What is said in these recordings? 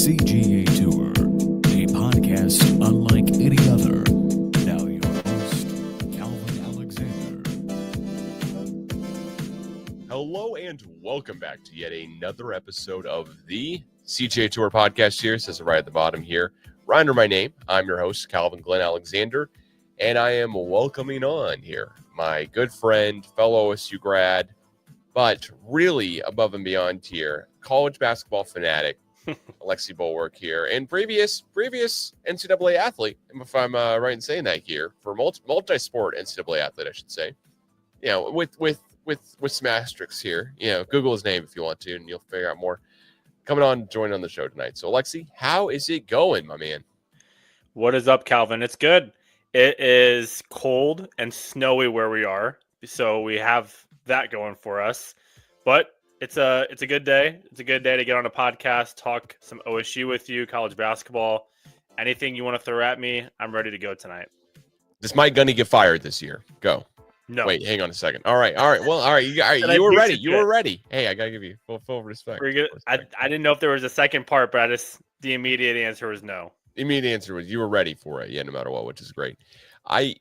CGA Tour, a podcast unlike any other. Now your host, Calvin Alexander. Hello and welcome back to yet another episode of the CGA Tour Podcast here. It says it right at the bottom here. Right under my name, I'm your host, Calvin Glen Alexander, and I am welcoming on here my good friend, fellow OSU grad, but really above and beyond here, college basketball fanatic, Alexi Bollwerk here, and previous NCAA athlete, if I'm right in saying that here, for multi-sport NCAA athlete, I should say. You know, with some asterisks here. You know, Google his name if you want to, and you'll figure out more. Coming on, joining on the show tonight. So, Alexi, how is it going, my man? What is up, Calvin? It's good. It is cold and snowy where we are, so we have that going for us. But it's a good day. It's a good day to get on a podcast, talk some OSU with you, college basketball. Anything you want to throw at me, I'm ready to go tonight. This Mike Gundy get fired this year? Go. No. Wait, hang on a second. All right. Well, all right. You were ready. You were ready. Hey, I gotta give you full respect. I didn't know if there was a second part, but the immediate answer was no. The immediate answer was you were ready for it. Yeah, no matter what, which is great. I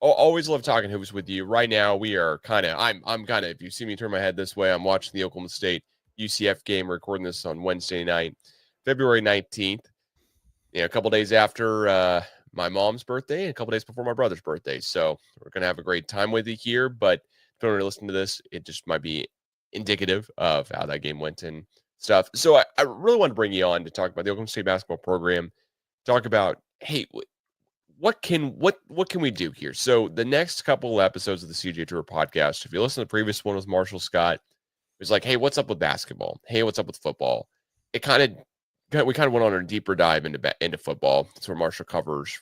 always love talking hoops with you. Right now, we are I'm kind of, if you see me turn my head this way, I'm watching the Oklahoma State UCF game, recording this on Wednesday night, February 19th. You know, a couple days after my mom's birthday and a couple days before my brother's birthday. So we're going to have a great time with you here. But if you're listening to this, it just might be indicative of how that game went and stuff. So I really want to bring you on to talk about the Oklahoma State basketball program, talk about, hey, what can we do here? So the next couple of episodes of the CGA Tour podcast, if you listen to the previous one with Marshall Scott, it was like, hey, what's up with basketball? Hey, what's up with football? We kind of went on a deeper dive into football. That's where Marshall covers.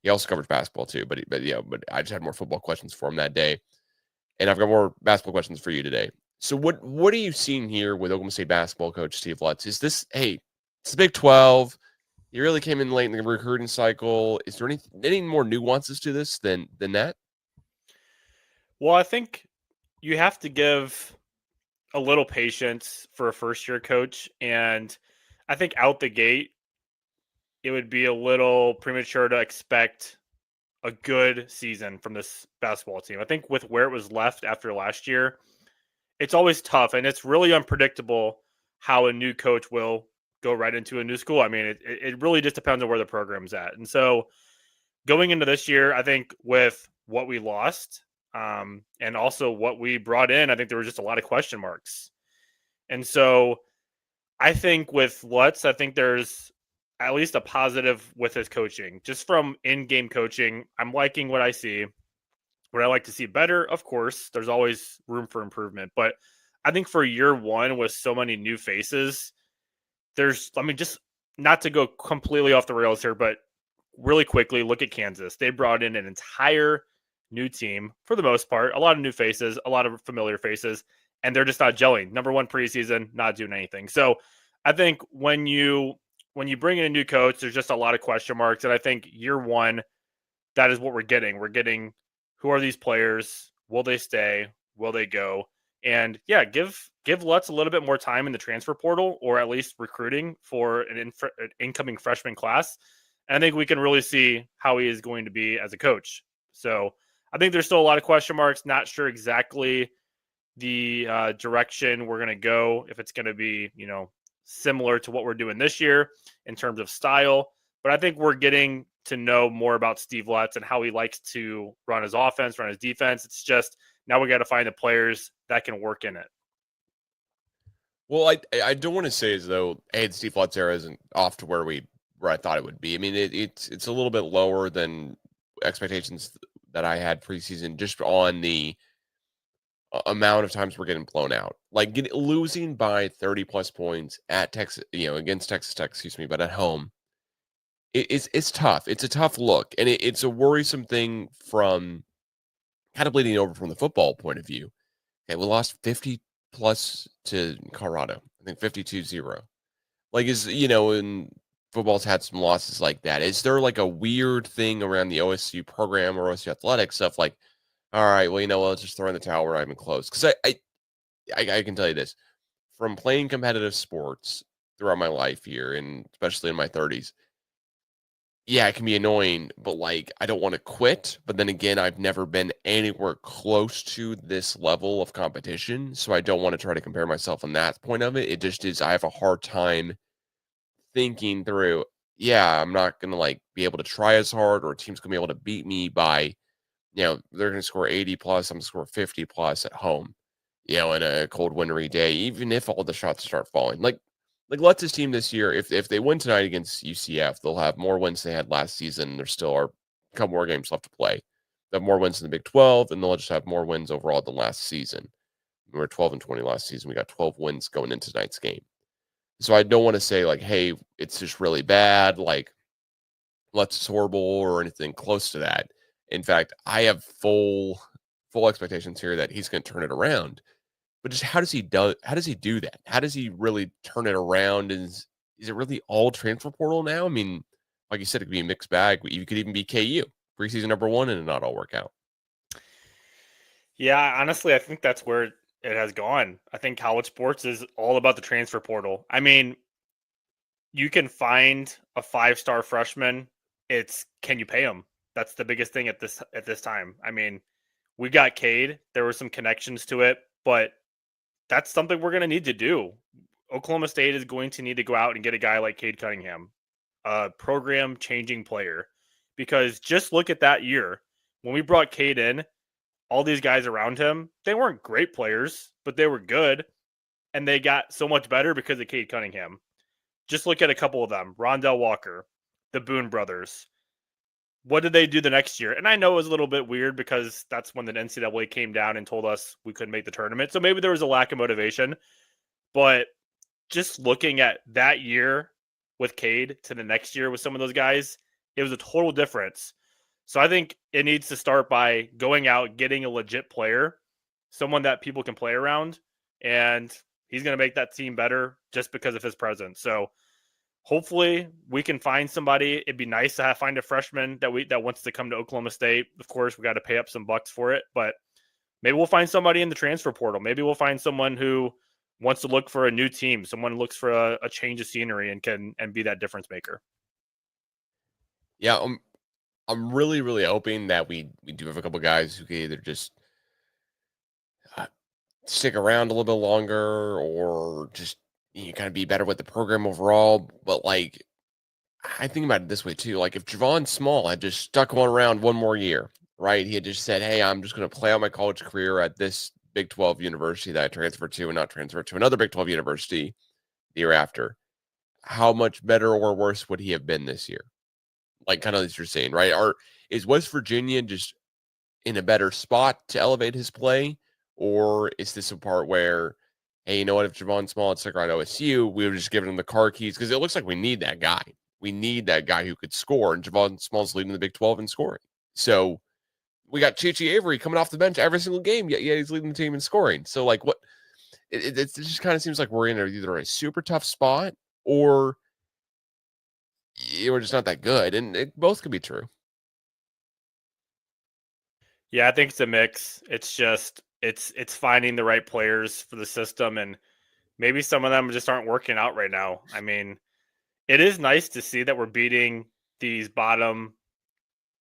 He also covers basketball too, but I just had more football questions for him that day, and I've got more basketball questions for you today. So what are you seeing here with Oklahoma State basketball coach Steve Lutz? Is this, hey, it's the Big 12. You really came in late in the recruiting cycle. Is there any more nuances to this than that? Well, I think you have to give a little patience for a first-year coach, and I think out the gate, it would be a little premature to expect a good season from this basketball team. I think with where it was left after last year, it's always tough, and it's really unpredictable how a new coach will go right into a new school. I mean, it really just depends on where the program's at. And so going into this year, I think with what we lost and also what we brought in, I think there was just a lot of question marks. And so I think with Lutz, I think there's at least a positive with his coaching. Just from in-game coaching, I'm liking what I see. Would I like to see better? Of course, there's always room for improvement. But I think for year one with so many new faces, just not to go completely off the rails here, but really quickly, look at Kansas. They brought in an entire new team for the most part, a lot of new faces, a lot of familiar faces, and they're just not gelling. Number one preseason, not doing anything. So I think when you bring in a new coach, there's just a lot of question marks. And I think year one, that is what we're getting. We're getting, who are these players? Will they stay? Will they go? And yeah, give Lutz a little bit more time in the transfer portal, or at least recruiting for an incoming freshman class. And I think we can really see how he is going to be as a coach. So I think there's still a lot of question marks. Not sure exactly the direction we're going to go, if it's going to be, similar to what we're doing this year in terms of style. But I think we're getting to know more about Steve Lutz and how he likes to run his offense, run his defense. It's just now we got to find the players that can work in it. Well, I don't want to say as though, hey, the Steve Lutz era isn't off to where I thought it would be. I mean, it's a little bit lower than expectations that I had preseason, just on the amount of times we're getting blown out. Like losing by 30 plus points at Texas, against Texas Tech, but at home, it's tough. It's a tough look, and it's a worrisome thing from kind of bleeding over from the football point of view. Okay, we lost 50 plus to Colorado. I think 52-0. Like, and football's had some losses like that. Is there like a weird thing around the OSU program or OSU athletic stuff? Like, all right, well, let's just throw in the towel. We're not even close. Because I can tell you this, from playing competitive sports throughout my life here, and especially in my 30s. Yeah, it can be annoying, but like I don't want to quit. But then again, I've never been anywhere close to this level of competition. So I don't want to try to compare myself on that point of it. It just is, I have a hard time thinking through, yeah, I'm not gonna like be able to try as hard, or a team's gonna be able to beat me by, they're gonna score 80 plus, I'm gonna score 50 plus at home, in a cold wintry day, even if all the shots start falling. Like let this team this year, if they win tonight against UCF, they'll have more wins they had last season. There still are a couple more games left to play. They have more wins in the Big 12, and they'll just have more wins overall than last season. We were 12-20 last season. We got 12 wins going into tonight's game. So I don't want to say like, hey, it's just really bad, like it's horrible or anything close to that. In fact, I have full expectations here that he's going to turn it around. But just how does he do that? How does he really turn it around? And is it really all transfer portal now? I mean, like you said, it could be a mixed bag. You could even be KU, preseason #1, and it not all work out. Yeah, honestly, I think that's where it has gone. I think college sports is all about the transfer portal. I mean, you can find a 5-star freshman. It's, can you pay him? That's the biggest thing at this time. I mean, we got Cade. There were some connections to it, but that's something we're going to need to do. Oklahoma State is going to need to go out and get a guy like Cade Cunningham, a program-changing player, because just look at that year. When we brought Cade in, all these guys around him, they weren't great players, but they were good, and they got so much better because of Cade Cunningham. Just look at a couple of them. Rondell Walker, the Boone brothers. What did they do the next year? And I know it was a little bit weird because that's when the NCAA came down and told us we couldn't make the tournament. So maybe there was a lack of motivation. But just looking at that year with Cade to the next year with some of those guys, it was a total difference. So I think it needs to start by going out, getting a legit player, someone that people can play around, and he's going to make that team better just because of his presence. So hopefully we can find somebody. It'd be nice to find a freshman that wants to come to Oklahoma State. Of course, we got to pay up some bucks for it, but maybe we'll find somebody in the transfer portal. Maybe we'll find someone who wants to look for a new team, someone who looks for a change of scenery and can be that difference maker. Yeah, I'm really, really hoping that we do have a couple guys who can either just stick around a little bit longer, or just kind of be better with the program overall. But like, I think about it this way too. Like if Javon Small had just stuck on around one more year, right? He had just said, hey, I'm just going to play out my college career at this Big 12 university that I transferred to, and not transfer to another Big 12 university the year after. How much better or worse would he have been this year? Like kind of as you're saying, right? Is West Virginia just in a better spot to elevate his play? Or is this a part where, hey, you know what? If Javon Small had stuck around OSU, we would have just given him the car keys, because it looks like we need that guy. We need that guy who could score, and Javon Small's leading the Big 12 in scoring. So we got Chichi Avery coming off the bench every single game, yet he's leading the team in scoring. So like, what? It just kind of seems like we're in either a super tough spot, or we're just not that good, and both could be true. Yeah, I think it's a mix. It's just it's finding the right players for the system, and maybe some of them just aren't working out right now. I mean, it is nice to see that we're beating these bottom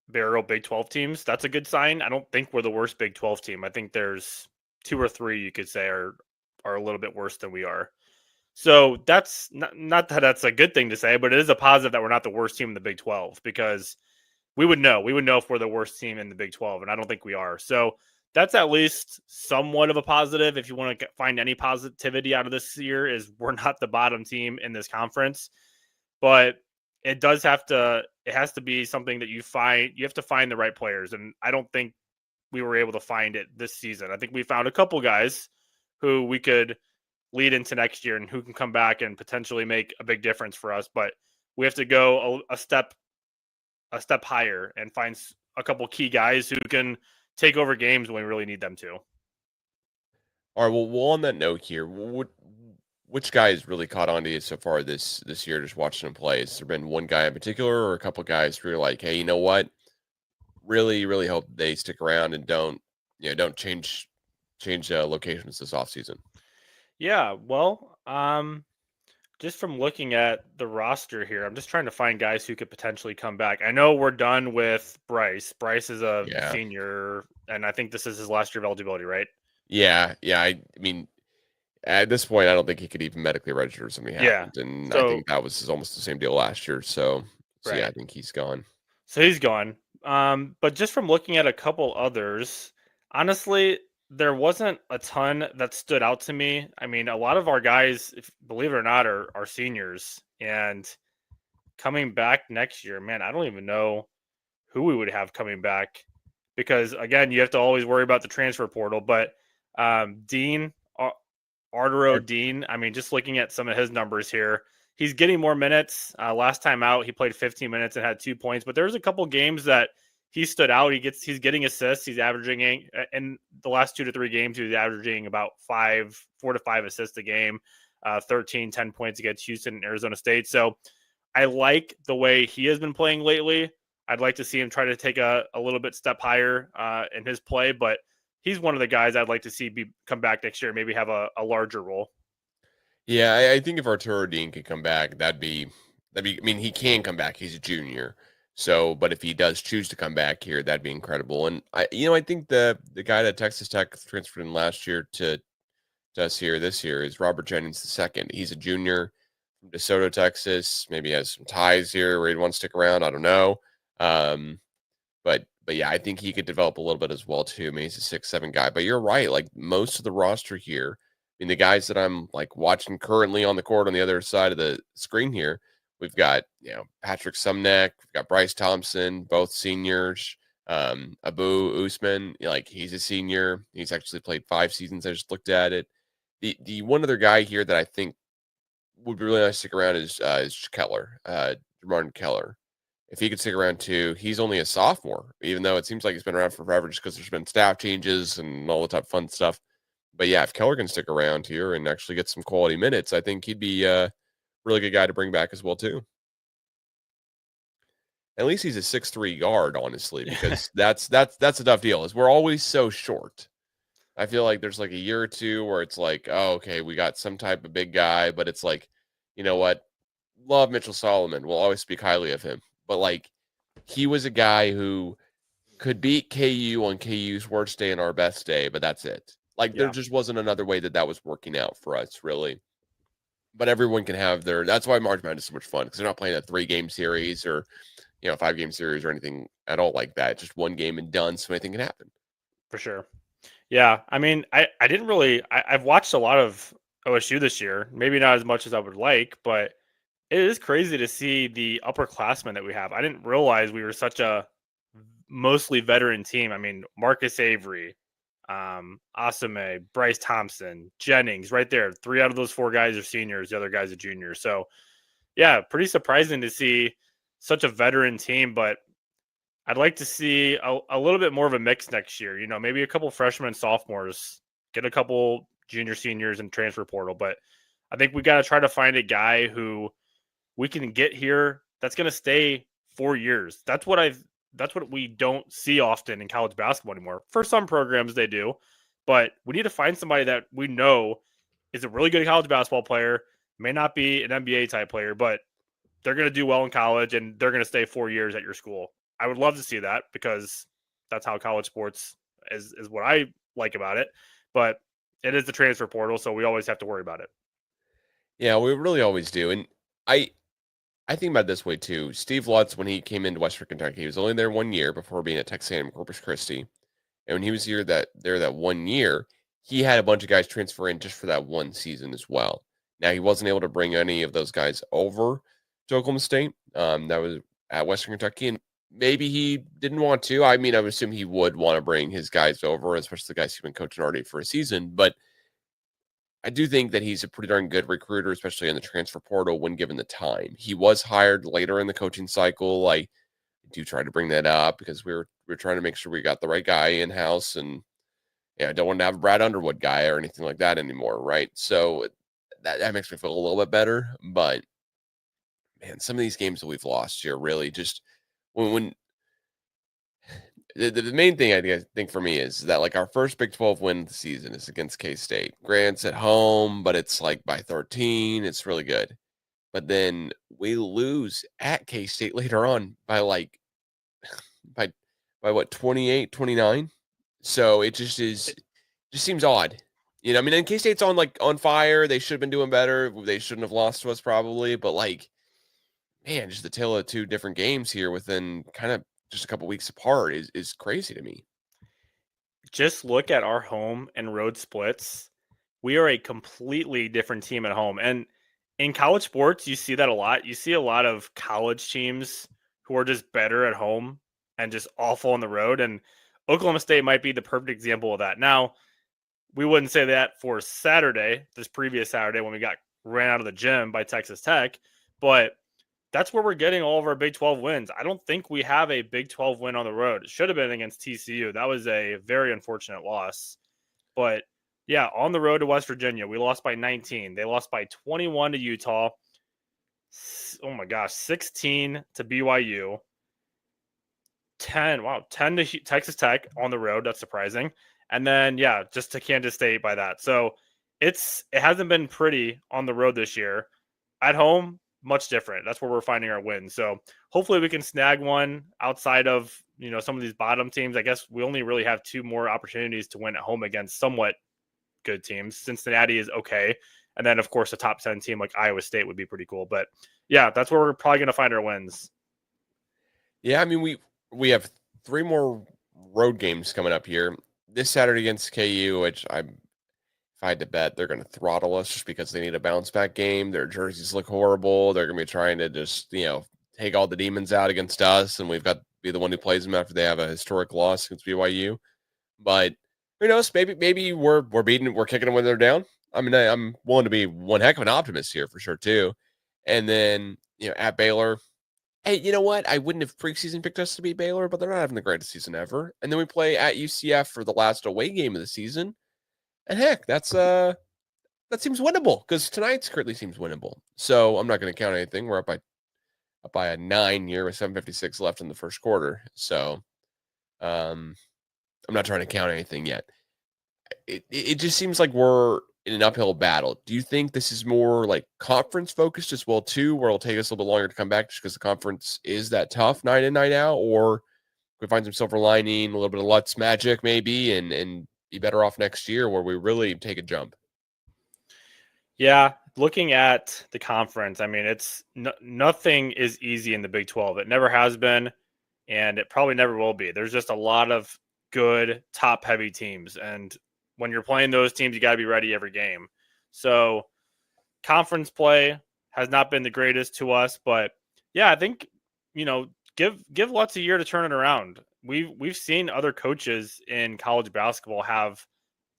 barrel Big 12 teams. That's a good sign. I don't think we're the worst Big 12 team. I think there's 2 or 3 you could say are a little bit worse than we are. So that's not that that's a good thing to say, but it is a positive that we're not the worst team in the Big 12, because we would know if we're the worst team in the Big 12, and I don't think we are. So that's at least somewhat of a positive. If you want to find any positivity out of this year, is we're not the bottom team in this conference, but it has to be something that you have to find the right players. And I don't think we were able to find it this season. I think we found a couple guys who we could lead into next year and who can come back and potentially make a big difference for us. But we have to go a step higher and find a couple key guys who can take over games when we really need them to. All right. Well, on that note here, which guy has really caught on to you so far this year, just watching him play? Has there been one guy in particular, or a couple guys who you're like, hey, you know what? Really, really hope they stick around and don't change locations this offseason? Yeah, well, just from looking at the roster here, I'm just trying to find guys who could potentially come back. I know we're done with Bryce. Bryce is a Yeah. senior, and I think this is his last year of eligibility, right? Yeah. I mean, at this point, I don't think he could even medically register if something Yeah. happened. And I So, think that was almost the same deal last year. So yeah, I right. think he's gone. So he's gone. But just from looking at a couple others, honestly, there wasn't a ton that stood out to me. I mean, a lot of our guys, believe it or not, are seniors. And coming back next year, man, I don't even know who we would have coming back because, again, you have to always worry about the transfer portal. But Dean, Arturo Dean, I mean, just looking at some of his numbers here, he's getting more minutes. Last time out, he played 15 minutes and had 2 points. But there's a couple games that he stood out. He's getting assists. He's averaging in the last 2 to 3 games. He was averaging about 4 to 5 assists a game. 10 points against Houston and Arizona State. So I like the way he has been playing lately. I'd like to see him try to take a little bit step higher in his play, but he's one of the guys I'd like to see come back next year, maybe have a larger role. Yeah, I think if Arturo Dean could come back, that'd be. I mean, he can come back. He's a junior, so. But if he does choose to come back here, that'd be incredible. And I think the guy that Texas Tech transferred in last year to us here this year is Robert Jennings II. He's a junior from DeSoto, Texas. Maybe has some ties here where he'd want to stick around. I don't know. But yeah, I think he could develop a little bit as well too. I mean, he's a 6'7" guy. But you're right. Like most of the roster here, I mean, the guys that I'm like watching currently on the court on the other side of the screen here, we've got Patrick Sumneck, we've got Bryce Thompson, both seniors. Abu Usman, like he's a senior. He's actually played 5 seasons. I just looked at it. The one other guy here that I think would be really nice to stick around is Keller, Martin Keller. If he could stick around too, he's only a sophomore, even though it seems like he's been around for forever just because there's been staff changes and all the type of fun stuff. But yeah, if Keller can stick around here and actually get some quality minutes, I think he'd be a really good guy to bring back as well too. At least he's a 6'3" guard, honestly, because that's a tough deal. Is we're always so short. I feel like there's like a year or two where it's like, oh, okay, we got some type of big guy, but it's like, you know what? Love Mitchell Solomon. We'll always speak highly of him. But like he was a guy who could beat KU on KU's worst day and our best day, but that's it. Like there just wasn't another way that was working out for us, really. But everyone can have that's why March Madness is so much fun because they're not playing a 3-game series or 5-game series or anything at all like that. Just one game and done, so anything can happen. For sure. Yeah. I mean, I didn't really I've watched a lot of OSU this year, maybe not as much as I would like, but it is crazy to see the upperclassmen that we have. I didn't realize we were such a mostly veteran team. I mean, Marcus Avery, Asame, Bryce Thompson, Jennings, right there. 3 out of those 4 guys are seniors. The other guys are juniors. So, yeah, pretty surprising to see such a veteran team. But I'd like to see a little bit more of a mix next year. Maybe a couple freshmen and sophomores, get a couple junior, seniors, and transfer portal. But I think we got to try to find a guy who we can get here that's going to stay 4 years. That's what we don't see often in college basketball anymore. For some programs they do, but we need to find somebody that we know is a really good college basketball player, may not be an NBA type player, but they're going to do well in college and they're going to stay 4 years at your school. I would love to see that because that's how college sports is what I like about it, but it is the transfer portal, so we always have to worry about it. Yeah, we really always do. And I think about it this way too. Steve Lutz, when he came into Western Kentucky, he was only there 1 year before being at Texas A&M Corpus Christi. And when he was there that 1 year, he had a bunch of guys transfer in just for that one season as well. Now he wasn't able to bring any of those guys over to Oklahoma State. That was at Western Kentucky, and maybe he didn't want to. I mean, I would assume he would want to bring his guys over, especially the guys who've been coaching already for a season. But I do think that he's a pretty darn good recruiter, especially in the transfer portal when given the time. He was hired later in the coaching cycle. I do try to bring that up because we're trying to make sure we got the right guy in house, and I don't want to have a Brad Underwood guy or anything like that anymore, right? So that makes me feel a little bit better. But man, some of these games that we've lost here really just when the main thing I think for me is that like our first Big 12 win of the season is against K-State. Grant's at home, but it's like by 13. It's really good. but then we lose at K-State later on by by what, 28, 29. So it just seems odd. I mean, and K-State's on fire. They should have been doing better. They shouldn't have lost to us probably, but man, just the tale of two different games here within kind of just a couple weeks apart is crazy to me. Just look at our home and road splits. We are a completely different team at home. And in college sports, you see that a lot. You see a lot of college teams who are just better at home and just awful on the road. And Oklahoma State might be the perfect example of that. Now, we wouldn't say that for Saturday, this previous Saturday when we got ran out of the gym by Texas Tech, but that's where we're getting all of our Big 12 wins. I don't think we have a Big 12 win on the road. It should have been against TCU. That was a very unfortunate loss. But yeah, on the road to West Virginia, we lost by 19. They lost by 21 to Utah. Oh my gosh, 16 to BYU. 10 to Texas Tech on the road. That's surprising. And then, yeah, just to Kansas State by that. So it hasn't been pretty on the road this year. At home, much different. That's where we're finding our wins. So hopefully we can snag one outside of, some of these bottom teams. I guess we only really have 2 more opportunities to win at home against somewhat good teams. Cincinnati is okay. And then, of course, a top 10 team like Iowa State would be pretty cool. But yeah, that's where we're probably going to find our wins. Yeah, I mean, we have 3 more road games coming up here. This Saturday against KU, which if I had to bet, they're going to throttle us just because they need a bounce back game. Their jerseys look horrible. They're going to be trying to just, take all the demons out against us, and we've got to be the one who plays them after they have a historic loss against BYU. But who knows? Maybe we're kicking them when they're down. I mean, I'm willing to be one heck of an optimist here for sure too. And then at Baylor, hey, you know what? I wouldn't have preseason picked us to beat Baylor, but they're not having the greatest season ever. And then we play at UCF for the last away game of the season. And heck, that seems winnable because tonight's currently seems winnable. So I'm not going to count anything. We're up by a 9 here with 7:56 left in the first quarter. So I'm not trying to count anything yet. It just seems like we're in an uphill battle. Do you think this is more like conference focused as well too, where it'll take us a little bit longer to come back just because the conference is that tough night in, night out, or we find some silver lining, a little bit of Lutz magic maybe, and be better off next year where we really take a jump? Yeah, looking at the conference, I mean, it's nothing is easy in the Big 12. It never has been, and it probably never will be. There's just a lot of good top-heavy teams, and when you're playing those teams, you got to be ready every game. So conference play has not been the greatest to us, but yeah, I think, give Lutz a year to turn it around. We've seen other coaches in college basketball have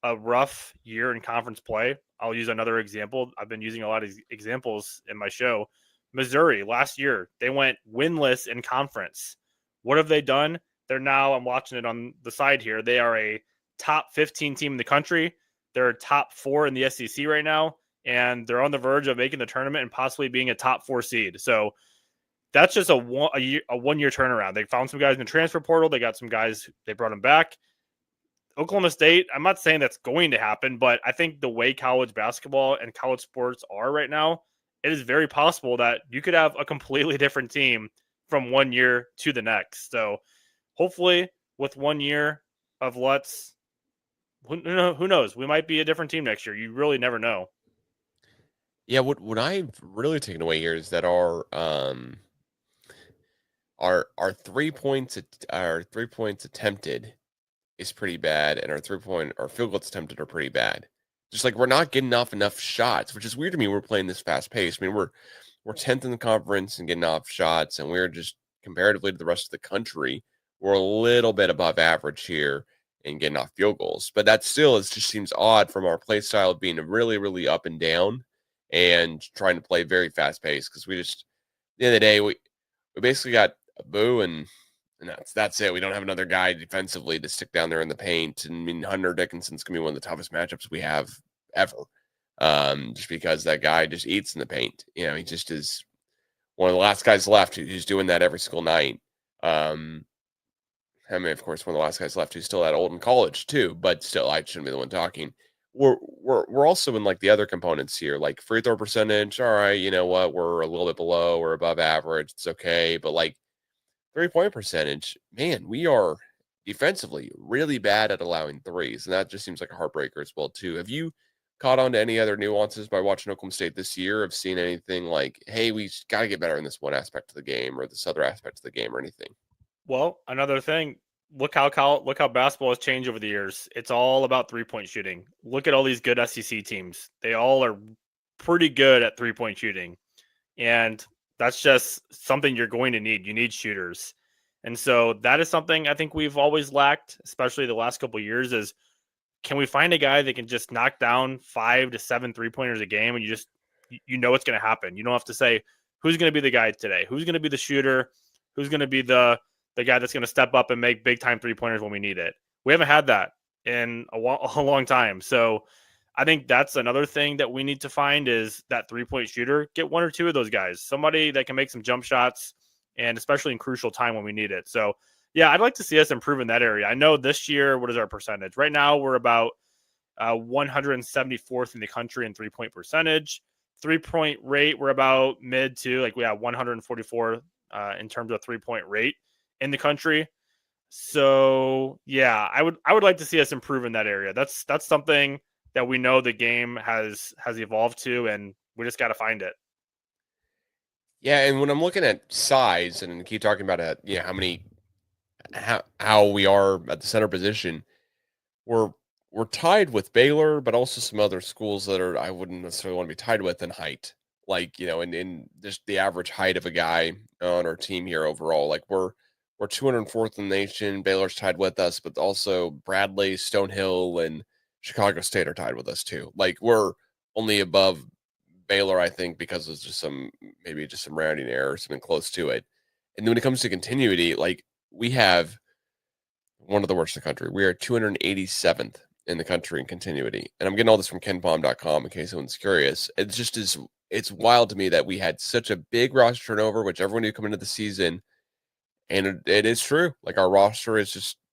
a rough year in conference play. I'll use another example. I've been using a lot of examples in my show. Missouri last year, they went winless in conference. What have they done? They're now, I'm watching it on the side here, they are a top 15 team in the country. They're top 4 in the SEC right now, and they're on the verge of making the tournament and possibly being a top 4 seed. So that's just a 1 year turnaround. They found some guys in the transfer portal. They got some guys, they brought them back. Oklahoma State, I'm not saying that's going to happen, but I think the way college basketball and college sports are right now, it is very possible that you could have a completely different team from 1 year to the next. So hopefully with 1 year of Lutz, who knows? We might be a different team next year. You really never know. Yeah, what I've really taken away here is that our 3 points attempted is pretty bad, and our field goals attempted are pretty bad. Just like we're not getting off enough shots, which is weird to me. We're playing this fast pace. I mean, we're 10th in the conference and getting off shots, and we're just comparatively to the rest of the country, we're a little bit above average here in getting off field goals. But that still just seems odd from our play style of being really, really up and down and trying to play very fast paced, because we just, at the end of the day, we basically got a Boo and that's it. We don't have another guy defensively to stick down there in the paint. And I mean, Hunter Dickinson's gonna be one of the toughest matchups we have ever, just because that guy just eats in the paint. He just is one of the last guys left who's doing that every single night. I mean, of course, one of the last guys left who's still that old in college too, but still, I shouldn't be the one talking. we're also in like the other components here, like free throw percentage. All right, you know what? We're a little bit below or above average. It's okay, but like 3-point percentage, man, we are defensively really bad at allowing threes, and that just seems like a heartbreaker as well too. Have you caught on to any other nuances by watching Oklahoma State this year? Have seen anything like, hey, we got to get better in this one aspect of the game or this other aspect of the game or anything? Well, another thing, look how basketball has changed over the years. It's all about 3-point shooting. Look at all these good SEC teams. They all are pretty good at 3-point shooting. And that's just something you're going to need. You need shooters. And so that is something I think we've always lacked, especially the last couple of years, is can we find a guy that can just knock down 5 to 7 3-pointers a game, and you know what's going to happen. You don't have to say who's going to be the guy today, who's going to be the shooter, who's going to be the guy that's going to step up and make big time 3-pointers when we need it. We haven't had that in a long time. So I think that's another thing that we need to find is that 3-point shooter. Get one or two of those guys, somebody that can make some jump shots, and especially in crucial time when we need it. So yeah, I'd like to see us improve in that area. I know this year, what is our percentage? Right now, we're about 174th in the country in 3-point percentage. 3-point rate, we're about mid to, like, we have 144 in terms of 3-point rate in the country. So yeah, I would like to see us improve in that area. That's something that we know the game has evolved to, and we just got to find it. Yeah, and when I'm looking at size and keep talking about how we are at the center position, we're tied with Baylor, but also some other schools that I wouldn't necessarily want to be tied with in height. Like, in just the average height of a guy on our team here overall. Like we're 204th in the nation. Baylor's tied with us, but also Bradley, Stonehill, and Chicago State are tied with us too. Like we're only above Baylor, I think, because of just some rounding error, something close to it. And then when it comes to continuity, like we have one of the worst in the country. We are 287th in the country in continuity. And I'm getting all this from KenPom.com in case anyone's curious. It's wild to me that we had such a big roster turnover, which everyone knew coming into the season. And it is true. Like our roster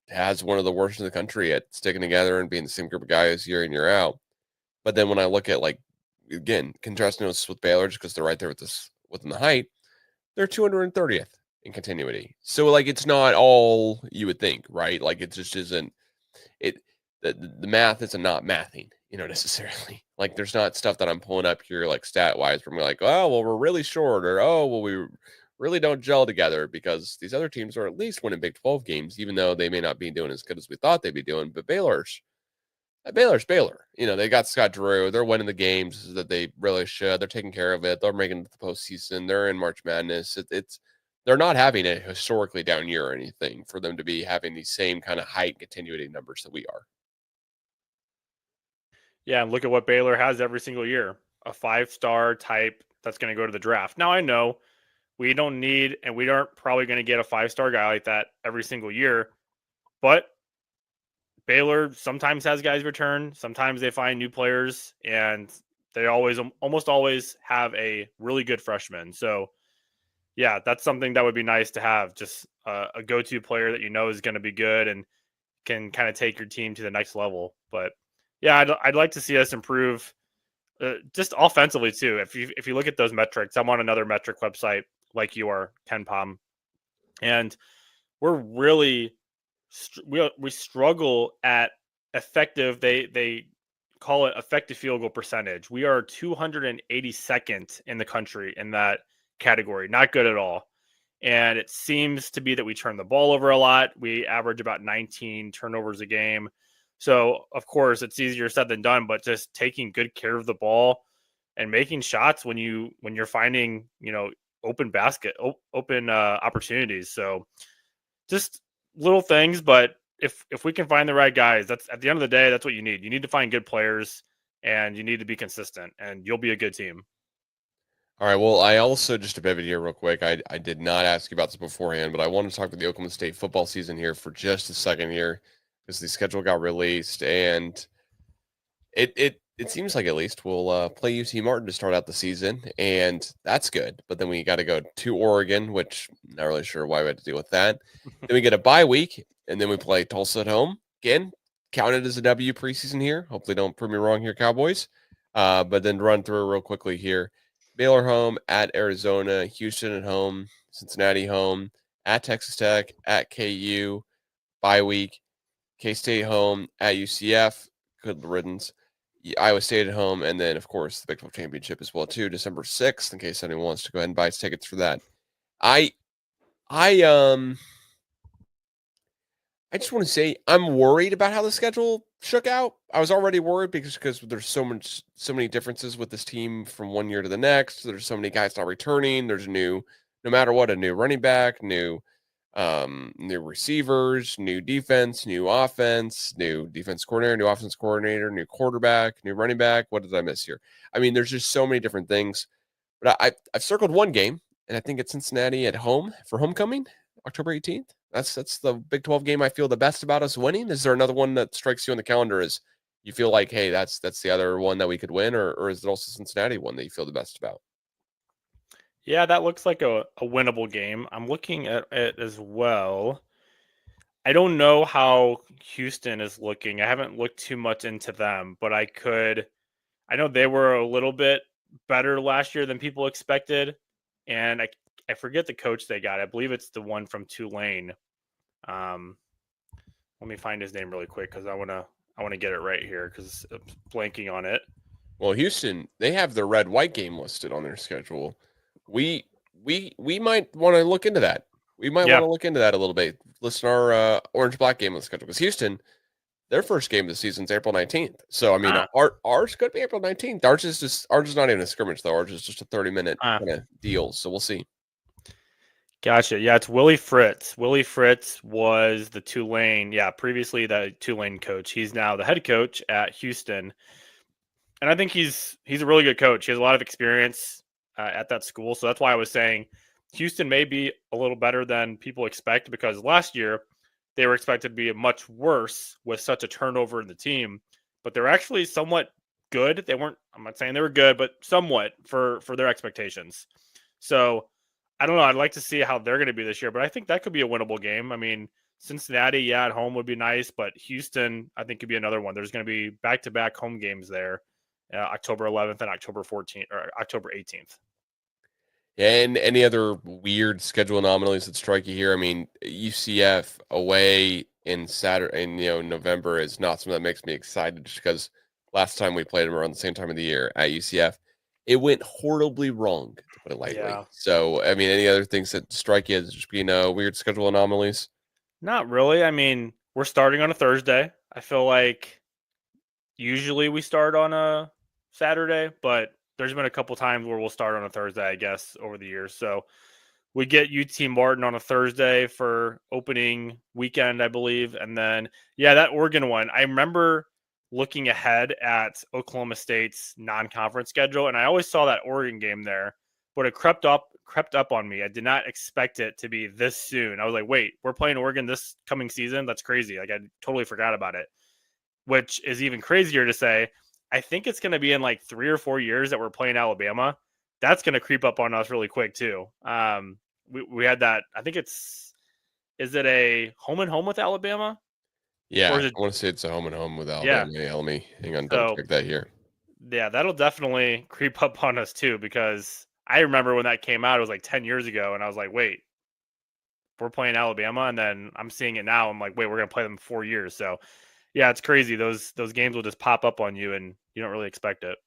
has one of the worst in the country at sticking together and being the same group of guys year in, year out. But then when I look at, like, again, contrasting us with Baylor, just because they're right there with us within the height, they're 230th in continuity. So like it's not all you would think, right? Like it just isn't the math isn't not mathing, necessarily. Like there's not stuff that I'm pulling up here like stat wise from like, oh well, we're really short, or oh well, we really don't gel together, because these other teams are at least winning Big 12 games, even though they may not be doing as good as we thought they'd be doing. But Baylor's Baylor. They got Scott Drew. They're winning the games that they really should. They're taking care of it. They're making it to the postseason. They're in March Madness. They're not having a historically down year or anything for them to be having the same kind of height and continuity numbers that we are. Yeah, and look at what Baylor has every single year. A 5-star type that's going to go to the draft. Now, I know we don't need, and we aren't probably going to get a 5-star guy like that every single year, but Baylor sometimes has guys return. Sometimes they find new players, and they almost always have a really good freshman. So yeah, that's something that would be nice to have, just a go-to player that is going to be good and can kind of take your team to the next level. But yeah, I'd like to see us improve just offensively too. If you look at those metrics, I'm on another metric website like you are, KenPom, and we're really we struggle at effective. They call it effective field goal percentage. We are 282nd in the country in that category. Not good at all. And it seems to be that we turn the ball over a lot. We average about 19 turnovers a game. So of course it's easier said than done, but just taking good care of the ball and making shots when you're finding, open opportunities. So just little things, but if we can find the right guys, that's at the end of the day, that's what you need. You need to find good players, and you need to be consistent, and you'll be a good team. All right. Well, I also, just to pivot here real quick, I did not ask you about this beforehand, but I want to talk about the Oklahoma State football season here for just a second here, because the schedule got released, and it seems like at least we'll play UT Martin to start out the season, and that's good. But then we got to go to Oregon, which I'm not really sure why we had to deal with that. Then we get a bye week, and then we play Tulsa at home. Again, count it as a W preseason here. Hopefully don't prove me wrong here, Cowboys. But then run through real quickly here. Baylor home, at Arizona, Houston at home, Cincinnati home, at Texas Tech, at KU, bye week, K-State home, at UCF, good riddance, Iowa State at home, and then, of course, the Big 12 Championship as well, too, December 6th, in case anyone wants to go ahead and buy tickets for that. I just want to say I'm worried about how the schedule shook out. I was already worried because there's so many differences with this team from one year to the next. There's so many guys not returning. There's no matter what, a new running back, new receivers, new defense, new offense, new defense coordinator, new offense coordinator, new quarterback, new running back. What did I miss here? I mean, there's just so many different things. But I've circled one game, and I think it's Cincinnati at home for homecoming, October 18th. That's the Big 12 game I feel the best about us winning. Is there another one that strikes you on the calendar as you feel like, hey, that's the other one that we could win, or is it also Cincinnati one that you feel the best about? Yeah, that looks like a winnable game. I'm looking at it as well. I don't know how Houston is looking. I haven't looked too much into them, but I know they were a little bit better last year than people expected. And I forget the coach they got. I believe it's the one from Tulane. Let me find his name really quick because I want to get it right here because I'm blanking on it. Well, Houston, they have the red-white game listed on their schedule. We might want to look into that. We might want to look into that a little bit. Listen to our orange-black game on the schedule because Houston, their first game of the season is April 19th. So I mean, ours could be April 19th. Ours is not even a scrimmage though. Ours is just a 30-minute kind of deal. So we'll see. Gotcha. Yeah, it's Willie Fritz. Willie Fritz was the Tulane. Yeah, previously the Tulane coach. He's now the head coach at Houston, and I think he's a really good coach. He has a lot of experience at that school, so that's why I was saying Houston may be a little better than people expect because last year they were expected to be much worse with such a turnover in the team, but they're actually somewhat good. They weren't. I'm not saying they were good, but somewhat for their expectations. So. I don't know. I'd like to see how they're going to be this year, but I think that could be a winnable game. I mean, Cincinnati, at home would be nice, but Houston, I think, could be another one. There's going to be back-to-back home games there, October 11th and October 14th or October 18th. And any other weird schedule anomalies that strike you here? I mean, UCF away in November is not something that makes me excited just because last time we played them around the same time of the year at UCF, it went horribly wrong, to put it lightly. Yeah. So, I mean, any other things that strike you as just being weird schedule anomalies? Not really. I mean, we're starting on a Thursday. I feel like usually we start on a Saturday, but there's been a couple times where we'll start on a Thursday, I guess, over the years. So we get UT Martin on a Thursday for opening weekend, I believe. And then, yeah, that Oregon one, I remember looking ahead at Oklahoma State's non-conference schedule, and I always saw that Oregon game there, but it crept up on me. I did not expect it to be this soon. I was like, wait, we're playing Oregon this coming season? That's crazy. Like, I totally forgot about it, which is even crazier to say. I think it's going to be in like 3 or 4 years that we're playing Alabama. That's going to creep up on us really quick too. We had that. I think is it a home and home with Alabama? Yeah, I want to say it's a home and home with Alabama. Yeah, let me hang on, double check that here. Yeah, that'll definitely creep up on us too, because I remember when that came out, it was like 10 years ago, and I was like, wait, we're playing Alabama, and then I'm seeing it now. I'm like, wait, we're gonna play them in 4 years. So yeah, it's crazy. Those games will just pop up on you, and you don't really expect it.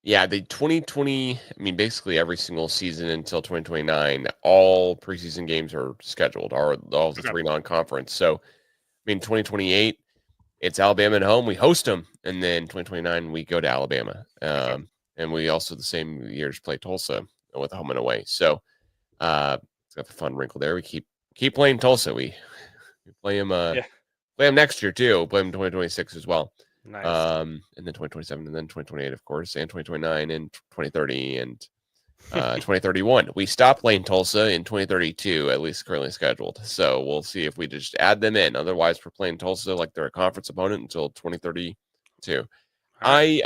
Yeah, the 2020, I mean, basically every single season until 2029, all preseason games are scheduled, all the 3 non-conference. So, I mean, 2028, it's Alabama at home. We host them. And then 2029, we go to Alabama. And we also, the same years, play Tulsa with home and away. So, it's got the fun wrinkle there. We keep playing Tulsa. We play them, play them next year, too. We'll play them 2026 as well. Nice. And then 2027, and then 2028, of course, and 2029, and 2030, and 2031. We stopped playing Tulsa in 2032, at least currently scheduled. So we'll see if we just add them in. Otherwise, we're playing Tulsa like they're a conference opponent until 2032. Right.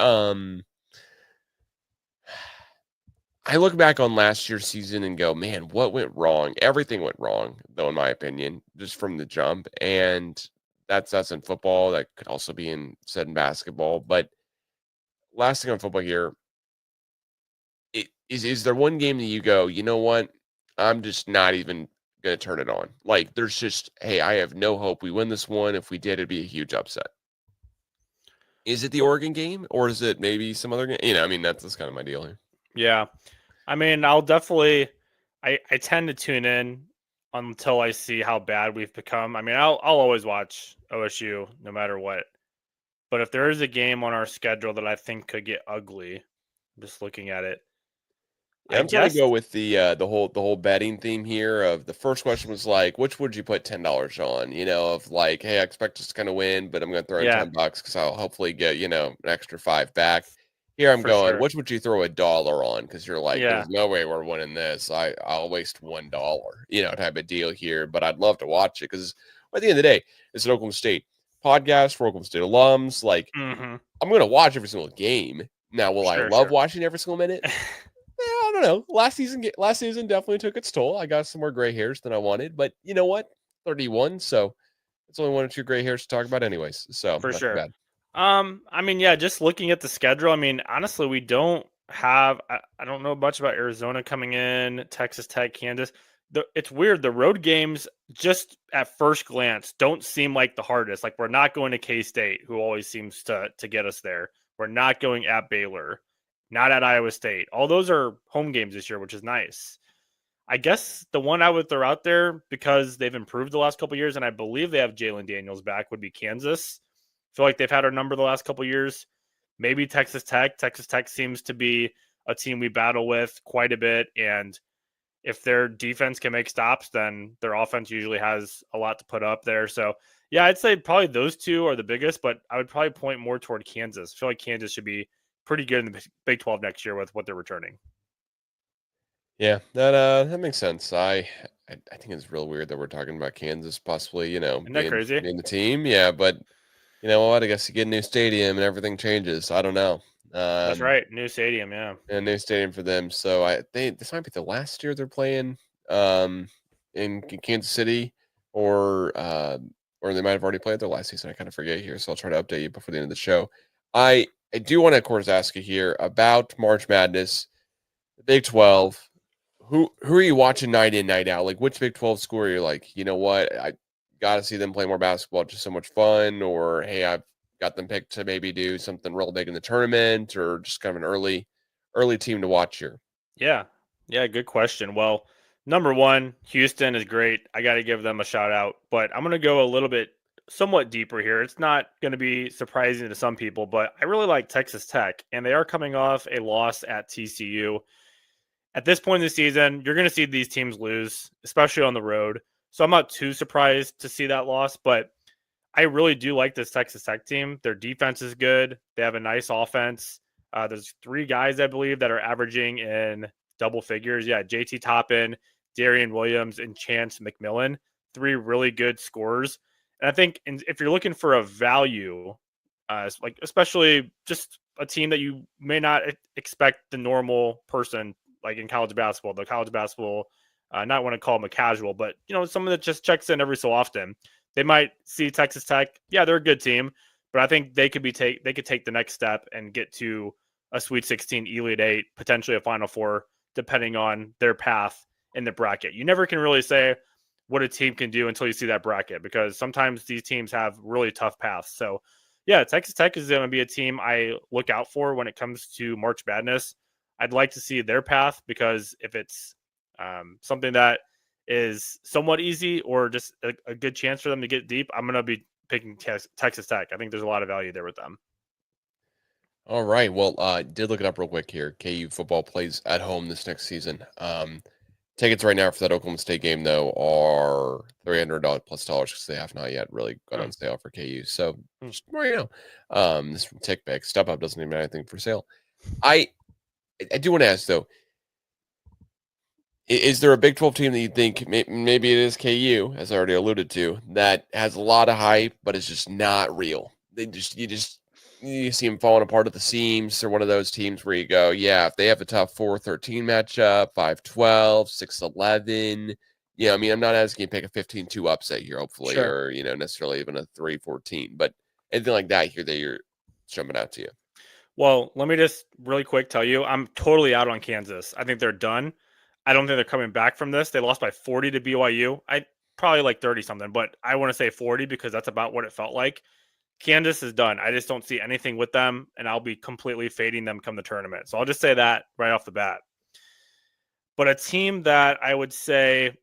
I look back on last year's season and go, man, what went wrong? Everything went wrong, though, in my opinion, just from the jump. And that's in football. That could also be said in basketball. But last thing on football here, is there one game that you go, you know what? I'm just not even going to turn it on. Like, there's just, hey, I have no hope we win this one. If we did, it'd be a huge upset. Is it the Oregon game, or is it maybe some other game? I mean, that's kind of my deal here. Yeah. I mean, I'll definitely I tend to tune in until I see how bad we've become. I mean, I'll always watch OSU no matter what. But if there is a game on our schedule that I think could get ugly, I'm just looking at it. Yeah, I'm trying to go with the whole betting theme here. Of the first question was like, which would you put $10 on? Of like, hey, I expect us to kind of win, but I'm going to throw in $10 because I'll hopefully get an extra $5 back. Here I'm going, which would you throw $1 on? Because you're like, there's no way we're winning this. I'll waste $1, type of deal here. But I'd love to watch it because at the end of the day, it's an Oklahoma State podcast for Oklahoma State alums. Like, I'm going to watch every single game. Now, will I love watching every single minute? I don't know. Last season definitely took its toll. I got some more gray hairs than I wanted, but you know what? 31, so it's only 1 or 2 gray hairs to talk about anyways. So for sure. Bad. I mean, yeah, just looking at the schedule, I mean, honestly, we don't have I don't know much about Arizona coming in, Texas Tech, Kansas. It's weird. The road games, just at first glance, don't seem like the hardest. Like, we're not going to K-State, who always seems to get us there. We're not going at Baylor. Not at Iowa State. All those are home games this year, which is nice. I guess the one I would throw out there, because they've improved the last couple of years, and I believe they have Jalen Daniels back, would be Kansas. I feel like they've had our number the last couple of years. Maybe Texas Tech. Texas Tech seems to be a team we battle with quite a bit, and if their defense can make stops, then their offense usually has a lot to put up there. So, yeah, I'd say probably those two are the biggest, but I would probably point more toward Kansas. I feel like Kansas should be pretty good in the Big 12 next year with what they're returning. Yeah, that makes sense. I think it's real weird that we're talking about Kansas possibly, Isn't that crazy? being the team. Yeah, but you know what? I guess you get a new stadium and everything changes. I don't know. That's right, new stadium, yeah. A new stadium for them. So this might be the last year they're playing in Kansas City, or they might have already played their last season. I kind of forget here, so I'll try to update you before the end of the show. I do want to, of course, ask you here about March Madness, the Big 12. Who are you watching night in, night out? Like, which Big 12 school are you like, you know what? I got to see them play more basketball. It's just so much fun. Or, hey, I've got them picked to maybe do something real big in the tournament, or just kind of an early team to watch here. Yeah, good question. Well, number one, Houston is great. I got to give them a shout out. But I'm going to go a little bit somewhat deeper here. It's not going to be surprising to some people, but I really like Texas Tech, and they are coming off a loss at TCU. At this point in the season, you're going to see these teams lose, especially on the road. So I'm not too surprised to see that loss, but I really do like this Texas Tech team. Their defense is good. They have a nice offense. There's 3 guys, I believe, that are averaging in double figures. Yeah, JT Toppin, Darian Williams, and Chance McMillan. 3 really good scorers. And I think if you're looking for a value, like especially just a team that you may not expect the normal person, like in college basketball, not want to call them a casual, but someone that just checks in every so often, they might see Texas Tech. Yeah, they're a good team, but I think they could take the next step and get to a Sweet 16, Elite 8, potentially a Final Four, depending on their path in the bracket. You never can really say what a team can do until you see that bracket, because sometimes these teams have really tough paths. So, yeah, Texas Tech is going to be a team I look out for when it comes to March Madness. I'd like to see their path, because if it's something that is somewhat easy or just a good chance for them to get deep, I'm going to be picking Texas Tech. I think there's a lot of value there with them. All right. Well, did look it up real quick here. KU football plays at home this next season. Tickets right now for that Oklahoma State game, though, are $300 plus dollars, because they have not yet really gone on sale for KU. So, just more this from TickPick. StubHub doesn't even have anything for sale. I do want to ask, though, is there a Big 12 team that you think, maybe it is KU, as I already alluded to, that has a lot of hype, but it's just not real? You see them falling apart at the seams. They're one of those teams where you go, yeah, if they have a tough 4-13 matchup, 5-12, 6-11, Yeah, I mean, I'm not asking you to pick a 15-2 upset here, hopefully, Sure. or, necessarily even a 3-14, but anything like that here that you're jumping out to you. Well, let me just really quick tell you, I'm totally out on Kansas. I think they're done. I don't think they're coming back from this. They lost by 40 to BYU. I probably like 30 something, but I want to say 40 because that's about what it felt like. Kansas is done. I just don't see anything with them, and I'll be completely fading them come the tournament. So I'll just say that right off the bat. But a team that I would say,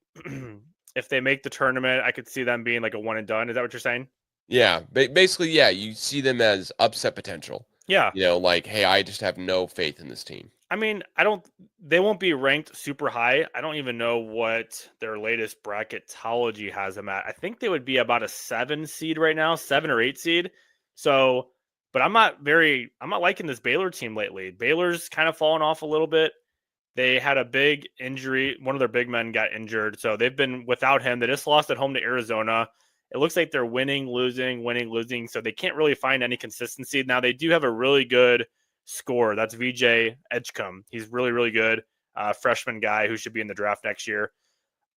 if they make the tournament, I could see them being like a one and done. Is that what you're saying? Yeah, basically, yeah, you see them as upset potential. Yeah. Like, hey, I just have no faith in this team. I mean, they won't be ranked super high. I don't even know what their latest bracketology has them at. I think they would be about a 7 seed right now, 7 or 8 seed. So, but I'm not liking this Baylor team lately. Baylor's kind of fallen off a little bit. They had a big injury. One of their big men got injured. So they've been without him. They just lost at home to Arizona. It looks like they're winning, losing. So they can't really find any consistency. Now they do have a really good scorer. That's VJ Edgecombe. He's really, really good. Freshman guy who should be in the draft next year.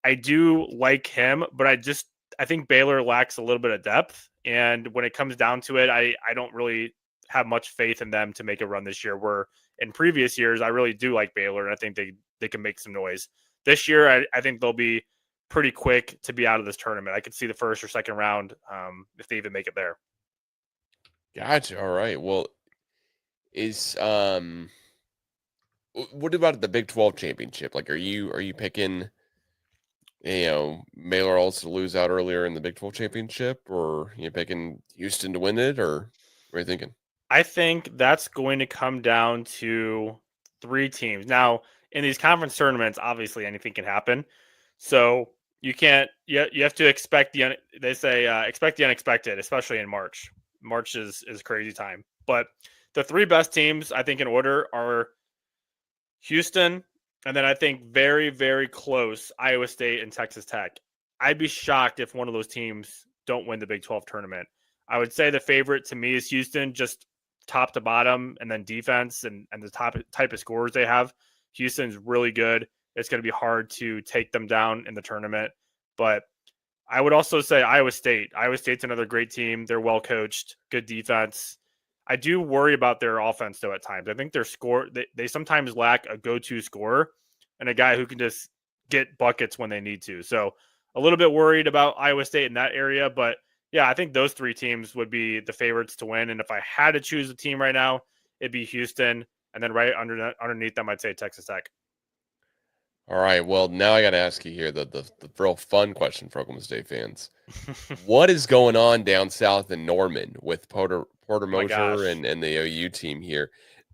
I do like him, but I think Baylor lacks a little bit of depth. And when it comes down to it, I don't really have much faith in them to make a run this year, where in previous years, I really do like Baylor, and I think they can make some noise. This year, I think they'll be pretty quick to be out of this tournament. I could see the first or second round if they even make it there. Gotcha. All right. Well, what about the Big 12 championship? Like, are you picking, Baylor also to lose out earlier in the Big 12 championship, or you picking Houston to win it, or what are you thinking? I think that's going to come down to 3 teams. Now, in these conference tournaments, obviously anything can happen. So you can't. You have to expect they say expect the unexpected, especially in March. March is crazy time. But the 3 best teams, I think, in order are Houston, and then I think very, very close Iowa State and Texas Tech. I'd be shocked if one of those teams don't win the Big 12 tournament. I would say the favorite to me is Houston, just top to bottom, and then defense and the type of scorers they have. Houston's really good. It's going to be hard to take them down in the tournament. But I would also say Iowa State. Iowa State's another great team. They're well coached, good defense. I do worry about their offense, though, at times. I think their they sometimes lack a go-to scorer and a guy who can just get buckets when they need to. So a little bit worried about Iowa State in that area. But, yeah, I think those 3 teams would be the favorites to win. And if I had to choose a team right now, it'd be Houston. And then right underneath them, I'd say Texas Tech. All right. Well, now I got to ask you here the real fun question for Oklahoma State fans. What is going on down south in Norman with Porter Moser and the OU team here?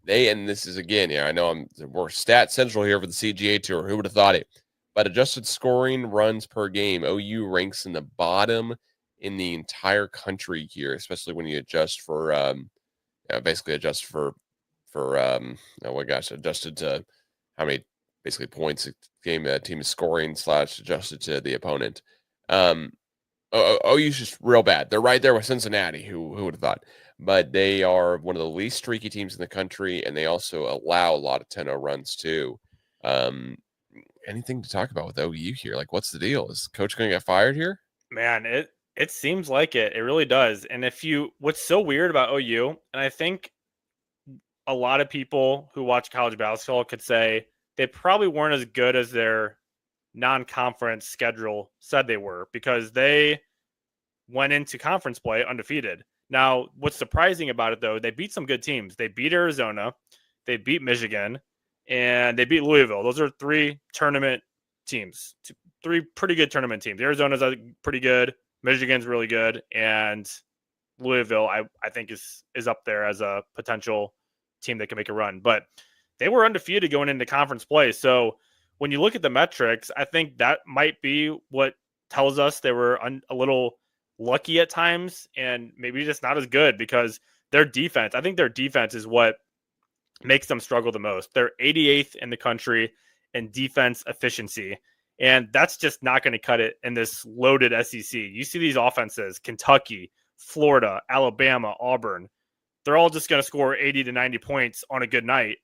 And this is again, I know we're stat central here for the CGA Tour. Who would have thought it? But adjusted scoring runs per game, OU ranks in the bottom in the entire country here, especially when you adjust for basically adjust for adjusted to how many basically points a team is scoring / adjusted to the opponent. OU's just real bad. They're right there with Cincinnati. Who would have thought? But they are one of the least streaky teams in the country, and they also allow a lot of 10-0 runs too. Anything to talk about with OU here? Like, what's the deal? Is coach going to get fired here? Man, it seems like it. It really does. And what's so weird about OU, and I think a lot of people who watch college basketball could say they probably weren't as good as their non-conference schedule said they were, because they went into conference play undefeated. Now, what's surprising about it, though, they beat some good teams. They beat Arizona, they beat Michigan, and they beat Louisville. Those are 3 tournament teams, 3 pretty good tournament teams. Arizona's pretty good, Michigan's really good, and Louisville, I think, is up there as a potential team that can make a run. But they were undefeated going into conference play. So when you look at the metrics, I think that might be what tells us they were a little lucky at times and maybe just not as good, because their defense is what makes them struggle the most. They're 88th in the country in defense efficiency, and that's just not going to cut it in this loaded SEC. You see these offenses, Kentucky, Florida, Alabama, Auburn, they're all just going to score 80 to 90 points on a good night,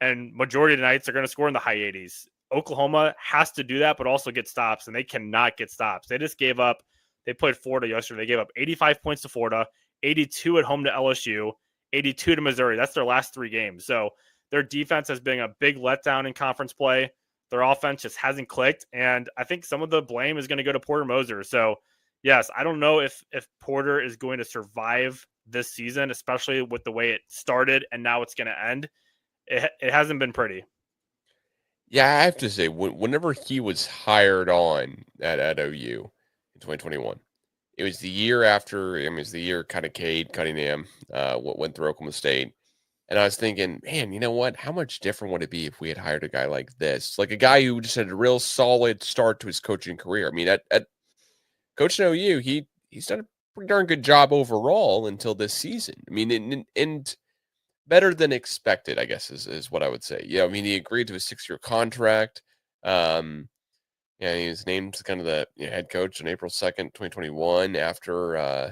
and majority of the nights they're going to score in the high 80s. Oklahoma has to do that, but also get stops, and they cannot get stops. They just gave up. They played Florida yesterday. They gave up 85 points to Florida, 82 at home to LSU, 82 to Missouri. That's their last 3 games. So their defense has been a big letdown in conference play. Their offense just hasn't clicked, and I think some of the blame is going to go to Porter Moser. So, yes, I don't know if Porter is going to survive this season, especially with the way it started and now it's going to end. It hasn't been pretty. Yeah, I have to say, whenever he was hired on at OU in 2021, it was the year after. I mean, it was the year kind of Cade Cunningham went through Oklahoma State, and I was thinking, man, you know what? How much different would it be if we had hired a guy like this, like a guy who just had a real solid start to his coaching career? I mean, at coaching OU, he's done a pretty darn good job overall until this season. I mean, and better than expected, I guess is what I would say. Yeah, I mean, he agreed to a 6-year contract. Yeah, he was named kind of the head coach on April 2nd, 2021, after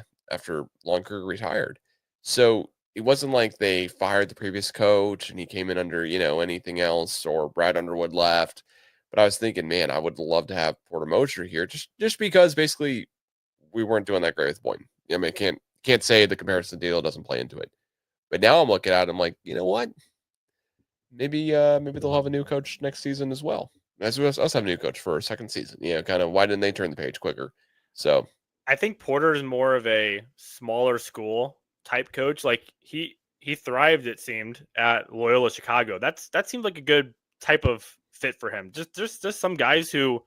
Longkirk retired. So it wasn't like they fired the previous coach and he came in under anything else, or Brad Underwood left. But I was thinking, man, I would love to have Porter Moser here, just because basically we weren't doing that great with Boynton. I mean, I can't say the comparison deal doesn't play into it. But now I'm looking at it, I'm like, you know what? Maybe they'll have a new coach next season as well. As we also have a new coach for a second season. Kind of why didn't they turn the page quicker? So I think Porter is more of a smaller school type coach. Like he thrived, it seemed, at Loyola Chicago. That seemed like a good type of fit for him. Just some guys who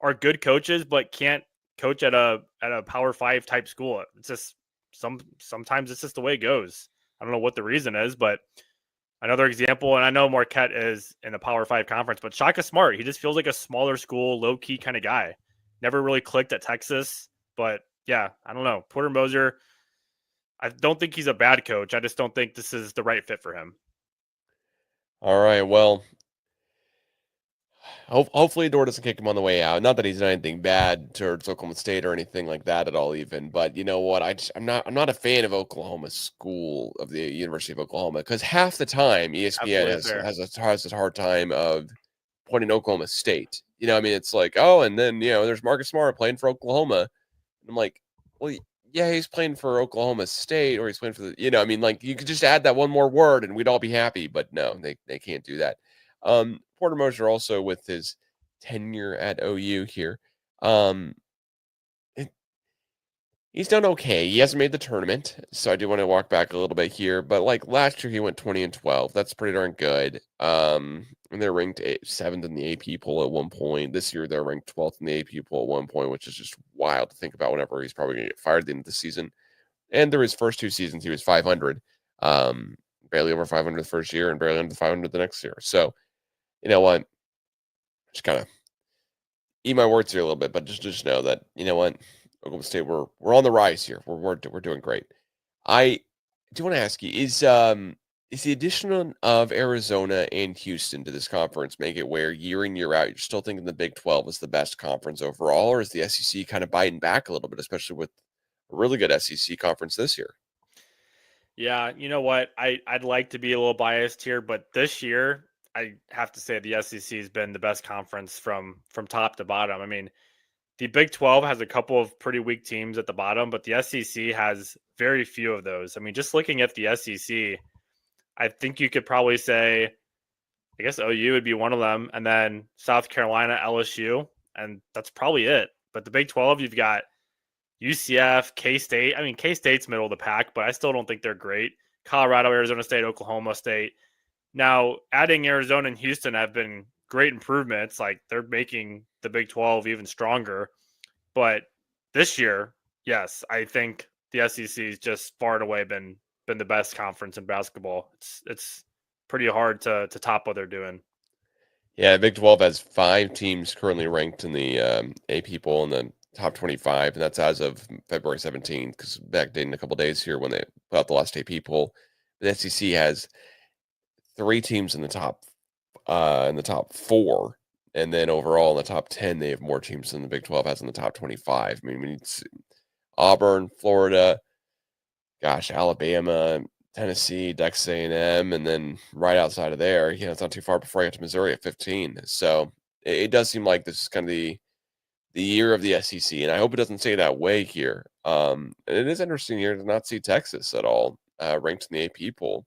are good coaches but can't coach at a Power 5 type school. It's just sometimes it's just the way it goes. I don't know what the reason is, but another example, and I know Marquette is in a Power 5 conference, but Shaka Smart, he just feels like a smaller school, low-key kind of guy. Never really clicked at Texas, but yeah, I don't know. Porter Moser, I don't think he's a bad coach. I just don't think this is the right fit for him. all right, well, hopefully Dor doesn't kick him on the way out. Not that he's done anything bad towards Oklahoma State or anything like that at all, even. But you know what? I'm not a fan of Oklahoma school, of the University of Oklahoma, because half the time ESPN has a hard time of pointing Oklahoma State. I mean, it's like, oh, and then there's Marcus Smart playing for Oklahoma. And I'm like, well, yeah, he's playing for Oklahoma State, or he's playing for the, I mean, like, you could just add that one more word and we'd all be happy. But no, they can't do that. Porter Moser also, with his tenure at OU here, he's done okay. He hasn't made the tournament, so I do want to walk back a little bit here. But like last year, he went 20-12. That's pretty darn good. And they're ranked 7th in the AP poll at one point. This year, they're ranked 12th in the AP poll at one point, which is just wild to think about. Whenever he's probably going to get fired at the end of the season, and through his first 2 seasons, he was 500. Barely over 500 the first year, and barely under 500 the next year. So, you know what? Just kind of eat my words here a little bit, but just know that, you know what, Oklahoma State, we're on the rise here. We're doing great. I do want to ask you, is the addition of Arizona and Houston to this conference make it where year in, year out, you're still thinking the Big 12 is the best conference overall, or is the SEC kind of biting back a little bit, especially with a really good SEC conference this year? Yeah, you know what? I'd like to be a little biased here, but this year I have to say the SEC has been the best conference from top to bottom. I mean, the Big 12 has a couple of pretty weak teams at the bottom, but the SEC has very few of those. I mean, just looking at the SEC, I think you could probably say, I guess OU would be one of them, and then South Carolina, LSU, and that's probably it. But the Big 12, you've got UCF, K-State. I mean, K-State's middle of the pack, but I still don't think they're great. Colorado, Arizona State, Oklahoma State. Now, adding Arizona and Houston have been great improvements. Like, they're making the Big 12 even stronger. But this year, yes, I think the SEC has just far and away been the best conference in basketball. It's pretty hard to top what they're doing. Yeah, Big 12 has 5 teams currently ranked in the AP poll in the top 25, and that's as of February 17th, because backdating a couple of days here when they put out the last AP poll. The SEC has 3 teams in the top 4, and then overall in the top 10, they have more teams than the Big 12 has in the top 25. I mean, it's Auburn, Florida, Alabama, Tennessee, Texas A&M, and then right outside of there, it's not too far before I get to Missouri at 15. So it does seem like this is kind of the year of the SEC, and I hope it doesn't stay that way here. And it is interesting here to not see Texas at all ranked in the AP poll.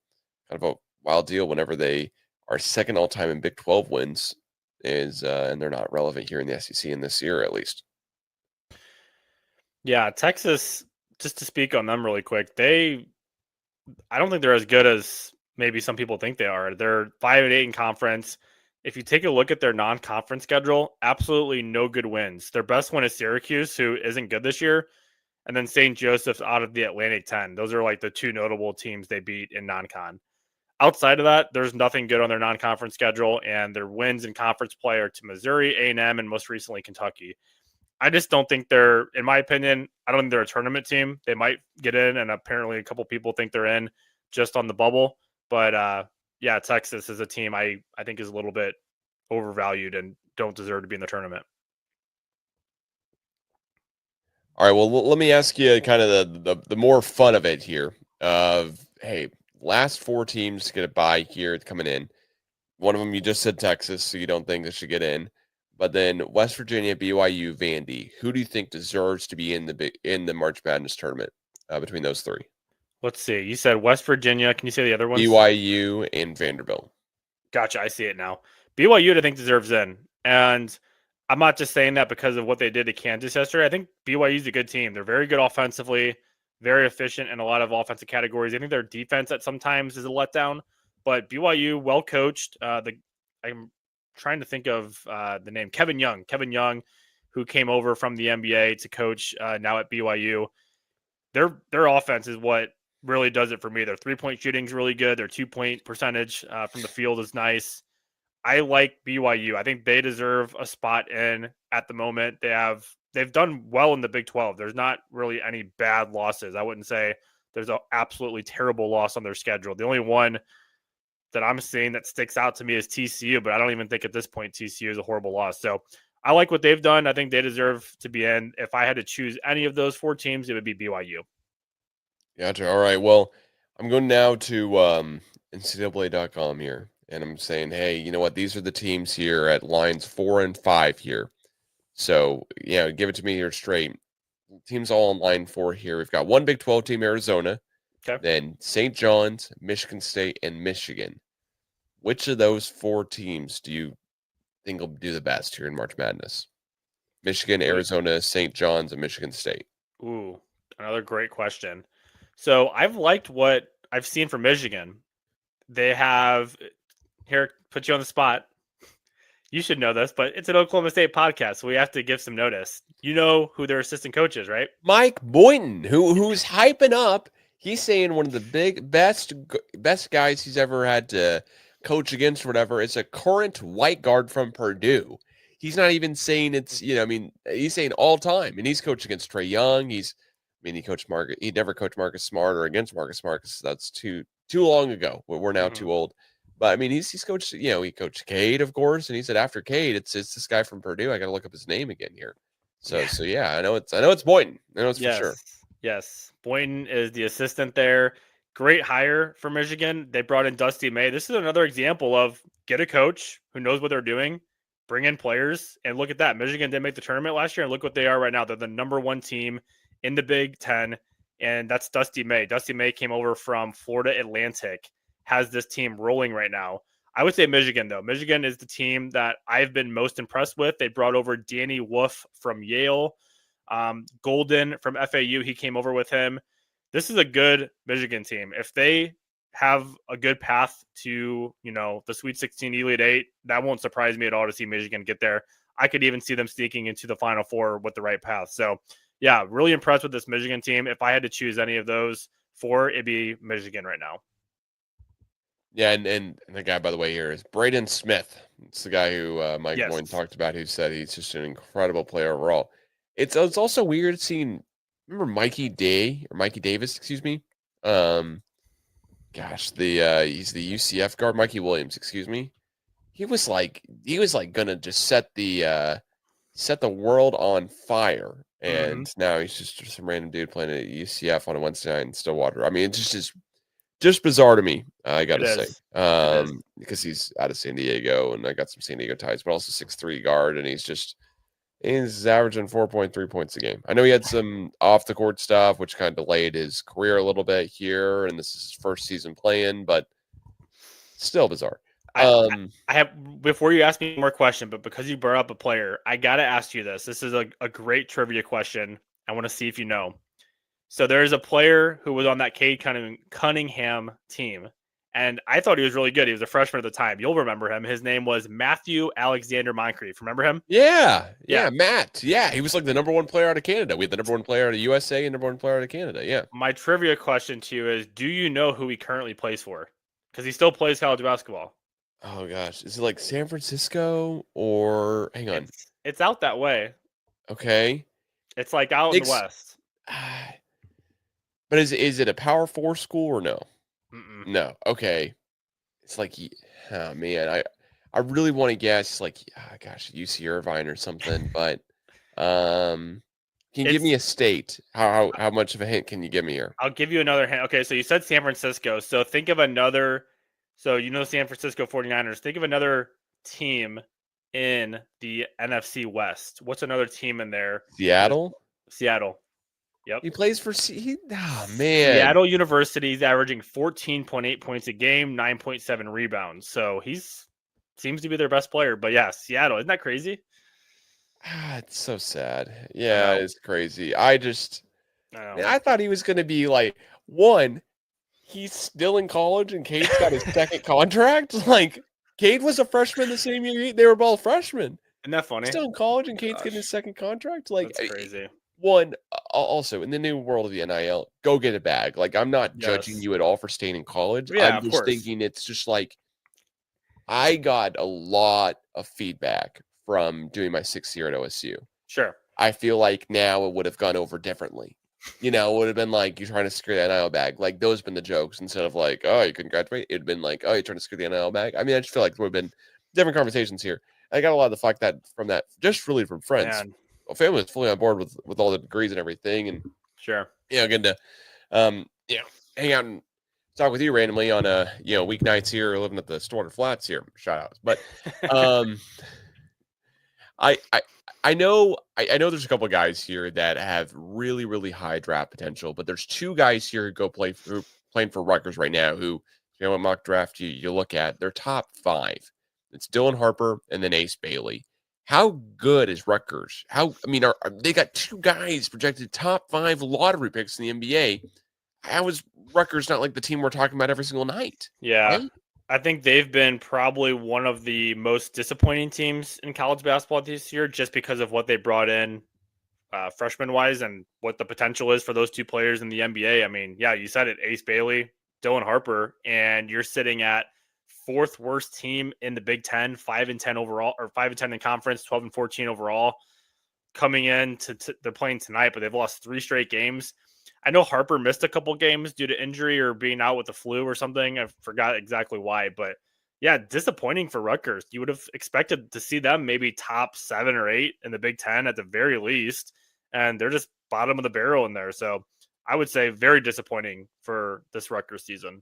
Kind of a wild deal whenever they are second all time in Big 12 wins, and they're not relevant here in the SEC in this year at least. Yeah, Texas. Just to speak on them really quick, I don't think they're as good as maybe some people think they are. They're 5-8 in conference. If you take a look at their non-conference schedule, absolutely no good wins. Their best win is Syracuse, who isn't good this year, and then St. Joseph's out of the Atlantic 10. Those are like the two notable teams they beat in non-con. Outside of that, there's nothing good on their non-conference schedule, and their wins in conference play are to Missouri, A&M, and most recently Kentucky. I just don't think they're, in my opinion, I don't think they're a tournament team. They might get in, and apparently a couple people think they're in just on the bubble. But yeah, Texas is a team I think is a little bit overvalued and don't deserve to be in the tournament. All right, well, let me ask you kind of the more fun of it here. Hey, last 4 teams get a bye here coming in. One of them you just said Texas, so you don't think they should get in. But then West Virginia, BYU, Vandy. Who do you think deserves to be in the March Madness tournament between those 3? Let's see. You said West Virginia. Can you say the other ones? BYU and Vanderbilt. Gotcha. I see it now. BYU, I think, deserves in. And I'm not just saying that because of what they did to Kansas yesterday. I think BYU is a good team. They're very good offensively, very efficient in a lot of offensive categories. I think their defense at sometimes is a letdown. But BYU, well coached. I'm trying to think of the name, Kevin Young, who came over from the NBA to coach now at BYU. Their offense is what really does it for me. Their 3-point shooting is really good. Their 2-point percentage from the field is nice. I like BYU. I think they deserve a spot in at the moment. They've done well in the Big 12. There's not really any bad losses. I wouldn't say there's an absolutely terrible loss on their schedule. The only one that I'm seeing that sticks out to me is TCU, but I don't even think at this point TCU is a horrible loss. So I like what they've done. I think they deserve to be in. If I had to choose any of those 4 teams, it would be BYU. Gotcha. All right. Well, I'm going now to NCAA.com here, and I'm saying, hey, you know what? These are the teams here at lines 4 and 5 here. So, yeah, give it to me here straight. Teams all on line 4 here. We've got one Big 12 team, Arizona. Okay. Then St. John's, Michigan State, and Michigan. Which of those 4 teams do you think will do the best here in March Madness? Michigan, Arizona, St. John's, and Michigan State. Ooh, another great question. So I've liked what I've seen from Michigan. They have, here, put you on the spot. You should know this, but it's an Oklahoma State podcast, so we have to give some notice. You know who their assistant coach is, right? Mike Boynton, who's hyping up. He's saying one of the best guys he's ever had to coach against, or whatever. It's a current white guard from Purdue. He's not even saying it's, he's saying all time. And he's coached against Trae Young. He coached Marcus. He never coached Marcus Smart or against Marcus Smart. That's too long ago. We're now too old. But he's coached, he coached Cade, of course. And he said after Cade, it's this guy from Purdue. I got to look up his name again here. So yeah, I know it's Boynton. I know it's for sure. Yes. Boynton is the assistant there. Great hire for Michigan. They brought in Dusty May. This is another example of get a coach who knows what they're doing, bring in players, and look at that. Michigan didn't make the tournament last year, and look what they are right now. They're the number 1 team in the Big 10, and that's Dusty May. Dusty May came over from Florida Atlantic, has this team rolling right now. I would say Michigan, though. Michigan is the team that I've been most impressed with. They brought over Danny Wolf from Yale. Golden from FAU, he came over with him. This is a good Michigan team. If they have a good path to, the Sweet 16, Elite 8, that won't surprise me at all to see Michigan get there. I could even see them sneaking into the Final Four with the right path. So, yeah, really impressed with this Michigan team. If I had to choose any of those 4, it'd be Michigan right now. Yeah, and the guy, by the way, here is Braden Smith. It's the guy who Mike Boynton talked about, who said he's just an incredible player overall. It's also weird seeing, remember Mikey Davis, excuse me? He's the UCF guard, Mikey Williams, excuse me. He was like gonna just set the world on fire, and now he's just some random dude playing at UCF on a Wednesday night in Stillwater. It's just just bizarre to me, I got It to say, is. It is. because he's out of San Diego, and I got some San Diego ties, but also 6'3" guard, and he's averaging 4.3 points a game. I know he had some off the court stuff, which kind of delayed his career a little bit here, and this is his first season playing, but still bizarre. I have, before you ask me more question, but because you brought up a player, I got to ask you this. This is a great trivia question. I want to see if you know. So there's a player who was on that Cade Cunningham team, and I thought he was really good. He was a freshman at the time. You'll remember him. His name was Matthew Alexander Moncrief. Remember him? Yeah, Yeah. Matt. Yeah, he was like the number one player out of Canada. We had the number one player out of USA and number one player out of Canada. Yeah. My trivia question to you is, do you know who he currently plays for? Because he still plays college basketball. Oh gosh, is it like San Francisco or hang on? It's out that way. Okay. It's like out in the West. But is it a Power 4 school or no? Mm-mm. No. Okay. It's like, oh man, I really want to guess like, gosh, UC Irvine or something. But can you give me a state? How much of a hint can you give me here? I'll give you another hint. Okay, so you said San Francisco. So think of another. So you know San Francisco 49ers. Think of another team in the NFC West. What's another team in there? Seattle. Yep. He plays for man. Seattle University is averaging 14.8 points a game, 9.7 rebounds. So seems to be their best player. But yeah, Seattle. Isn't that crazy? It's so sad. Yeah, it's crazy. I thought he was going to be like, one, he's still in college and Cade's got his second contract. Like, Cade was a freshman the same year. They were both freshmen. Isn't that funny? Still in college and Cade's getting his second contract. Like, that's crazy. One, also, in the new world of the NIL, go get a bag. Like, I'm not judging you at all for staying in college. Yeah, I'm just thinking it's just like, I got a lot of feedback from doing my 6th year at OSU. Sure. I feel like now it would have gone over differently. It would have been like, you're trying to screw the NIL bag. Like, those have been the jokes. Instead of like, oh, you couldn't graduate, it'd been like, oh, you're trying to screw the NIL bag. I mean, I just feel like there would have been different conversations here. I got a lot of the flack from that, just really from friends. Man. Well, family was fully on board with all the degrees and everything. And sure. Getting to, hang out and talk with you randomly on, weeknights here, living at the Stillwater Flats here. Shout outs. But, I know there's a couple of guys here that have really, really high draft potential, but there's two guys here who playing for Rutgers right now who, what mock draft you look at, they're top 5. It's Dylan Harper and then Ace Bailey. How good is Rutgers? They got 2 guys projected top 5 lottery picks in the NBA. How is Rutgers not like the team we're talking about every single night? Yeah. Right? I think they've been probably one of the most disappointing teams in college basketball this year just because of what they brought in freshman-wise and what the potential is for those 2 players in the NBA. I mean, yeah, you said it, Ace Bailey, Dylan Harper, and you're sitting at 4th worst team in the Big Ten, 5-10 overall, or 5-10 in conference, 12-14 overall. Coming in they're playing tonight, but they've lost 3 straight games. I know Harper missed a couple games due to injury or being out with the flu or something. I forgot exactly why, but yeah, disappointing for Rutgers. You would have expected to see them maybe top 7 or 8 in the Big Ten at the very least, and they're just bottom of the barrel in there. So I would say very disappointing for this Rutgers season.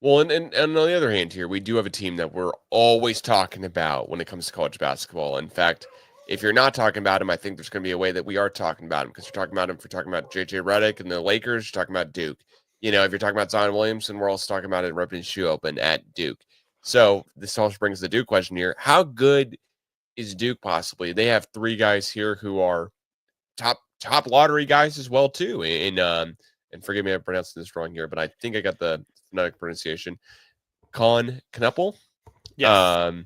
Well, and on the other hand here, we do have a team that we're always talking about when it comes to college basketball. In fact, if you're not talking about him, I think there's going to be a way that we are talking about him because you're talking about him. If you're talking about JJ Redick and the Lakers, you're talking about Duke. If you're talking about Zion Williamson, we're also talking about it ripping his shoe open at Duke. So this also brings the Duke question here. How good is Duke possibly? They have 3 guys here who are top lottery guys as well too. And forgive me, I'm pronouncing this wrong here, but I think I got the phonetic pronunciation. Knuppel. Yes.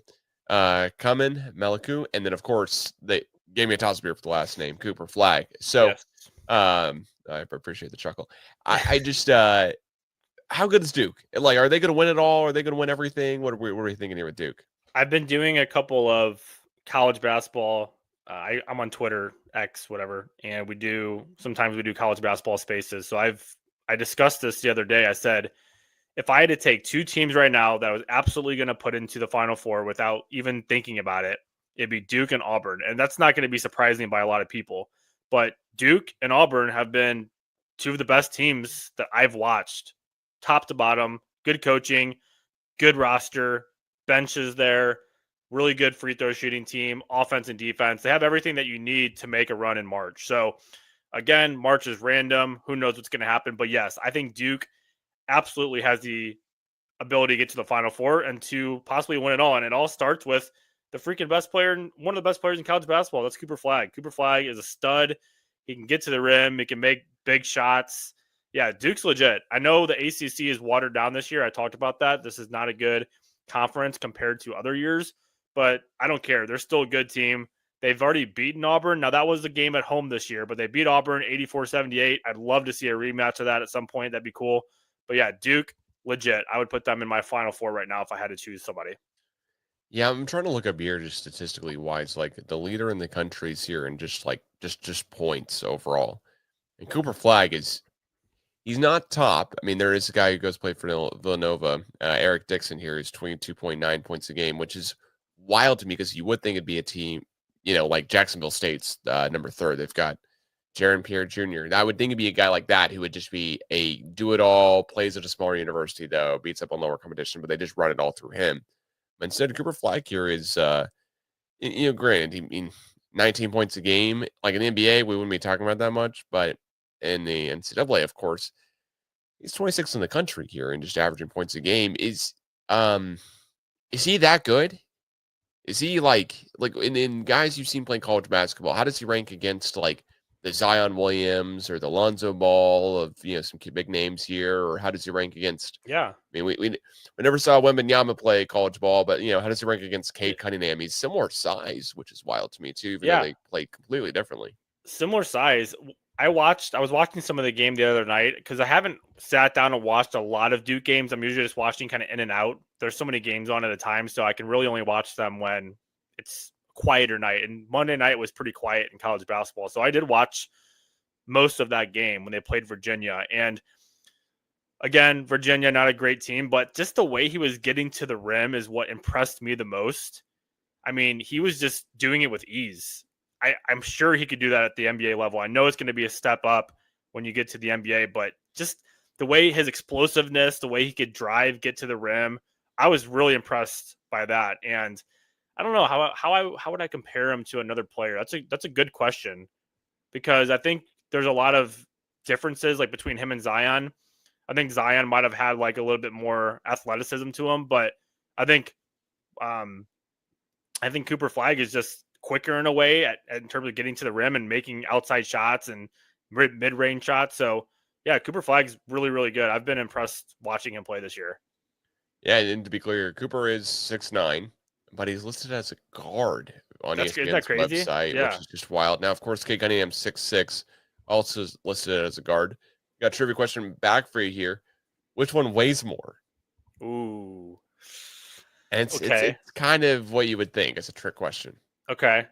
Kamen Meliku, and then of course they gave me a toss beer for the last name, Cooper Flag. So yes. I appreciate the chuckle. I just how good is Duke? Like, are they going to win it all? Are they going to win everything? What are we thinking here with Duke? I've been doing a couple of college basketball. I'm on Twitter, X, whatever, and sometimes we do college basketball spaces. So I discussed this the other day. I said, if I had to take 2 teams right now that I was absolutely going to put into the Final Four without even thinking about it, it'd be Duke and Auburn. And that's not going to be surprising by a lot of people. But Duke and Auburn have been 2 of the best teams that I've watched top to bottom, good coaching, good roster, benches there, really good free throw shooting team, offense and defense. They have everything that you need to make a run in March. So again, March is random. Who knows what's going to happen? But yes, I think Duke absolutely has the ability to get to the Final Four and to possibly win it all. And it all starts with the freaking best player, one of the best players in college basketball. That's Cooper Flagg. Cooper Flagg is a stud. He can get to the rim. He can make big shots. Yeah, Duke's legit. I know the ACC is watered down this year. I talked about that. This is not a good conference compared to other years, but I don't care. They're still a good team. They've already beaten Auburn. Now, that was the game at home this year, but they beat Auburn 84-78. I'd love to see a rematch of that at some point. That'd be cool. But yeah, Duke, legit. I would put them in my Final Four right now if I had to choose somebody. Yeah, I'm trying to look up here just statistically wise, like the leader in the country is here and just points overall. And Cooper Flagg he's not top. I mean, there is a guy who goes play for Villanova. Eric Dixon here is 22.9 points a game, which is wild to me because you would think it'd be a team, like Jacksonville State's number 3. They've got Jaron Pierre Jr. I would think it'd be a guy like that who would just be a do-it-all, plays at a smaller university, though, beats up on lower competition, but they just run it all through him. Instead, Cooper Flagg here is, granted, 19 points a game. Like in the NBA, we wouldn't be talking about that much, but in the NCAA, of course, he's 26th in the country here and just averaging points a game. Is he that good? Is he like in guys you've seen playing college basketball? How does he rank against like the Zion Williams or the Lonzo Ball of some big names here, or how does he rank against? Yeah, I mean, we never saw Wembanyama play college ball, but how does he rank against Cade Cunningham? He's similar size, which is wild to me too, even though they play completely differently. Similar size. I was watching some of the game the other night because I haven't sat down and watched a lot of Duke games. I'm usually just watching kind of in and out. There's so many games on at a time, so I can really only watch them when it's quieter night. And Monday night was pretty quiet in college basketball. So I did watch most of that game when they played Virginia. And again, Virginia, not a great team, but just the way he was getting to the rim is what impressed me the most. I mean, he was just doing it with ease. I'm sure he could do that at the NBA level. I know it's going to be a step up when you get to the NBA, but just the way his explosiveness, the way he could drive, get to the rim, I was really impressed by that. And I don't know how would I compare him to another player? That's a good question, because I think there's a lot of differences like between him and Zion. I think Zion might have had like a little bit more athleticism to him, but I think Cooper Flagg is just quicker in a way in terms of getting to the rim and making outside shots and mid-range shots. So yeah, Cooper Flagg's really, really good. I've been impressed watching him play this year. Yeah, and to be clear, Cooper is 6'9", but he's listed as a guard on ESPN's website, which is just wild. Now, of course, Cade Cunningham's 6'6", also listed as a guard. Got a trivia question back for you here. Which one weighs more? Ooh. And it's kind of what you would think. It's a trick question. Okay.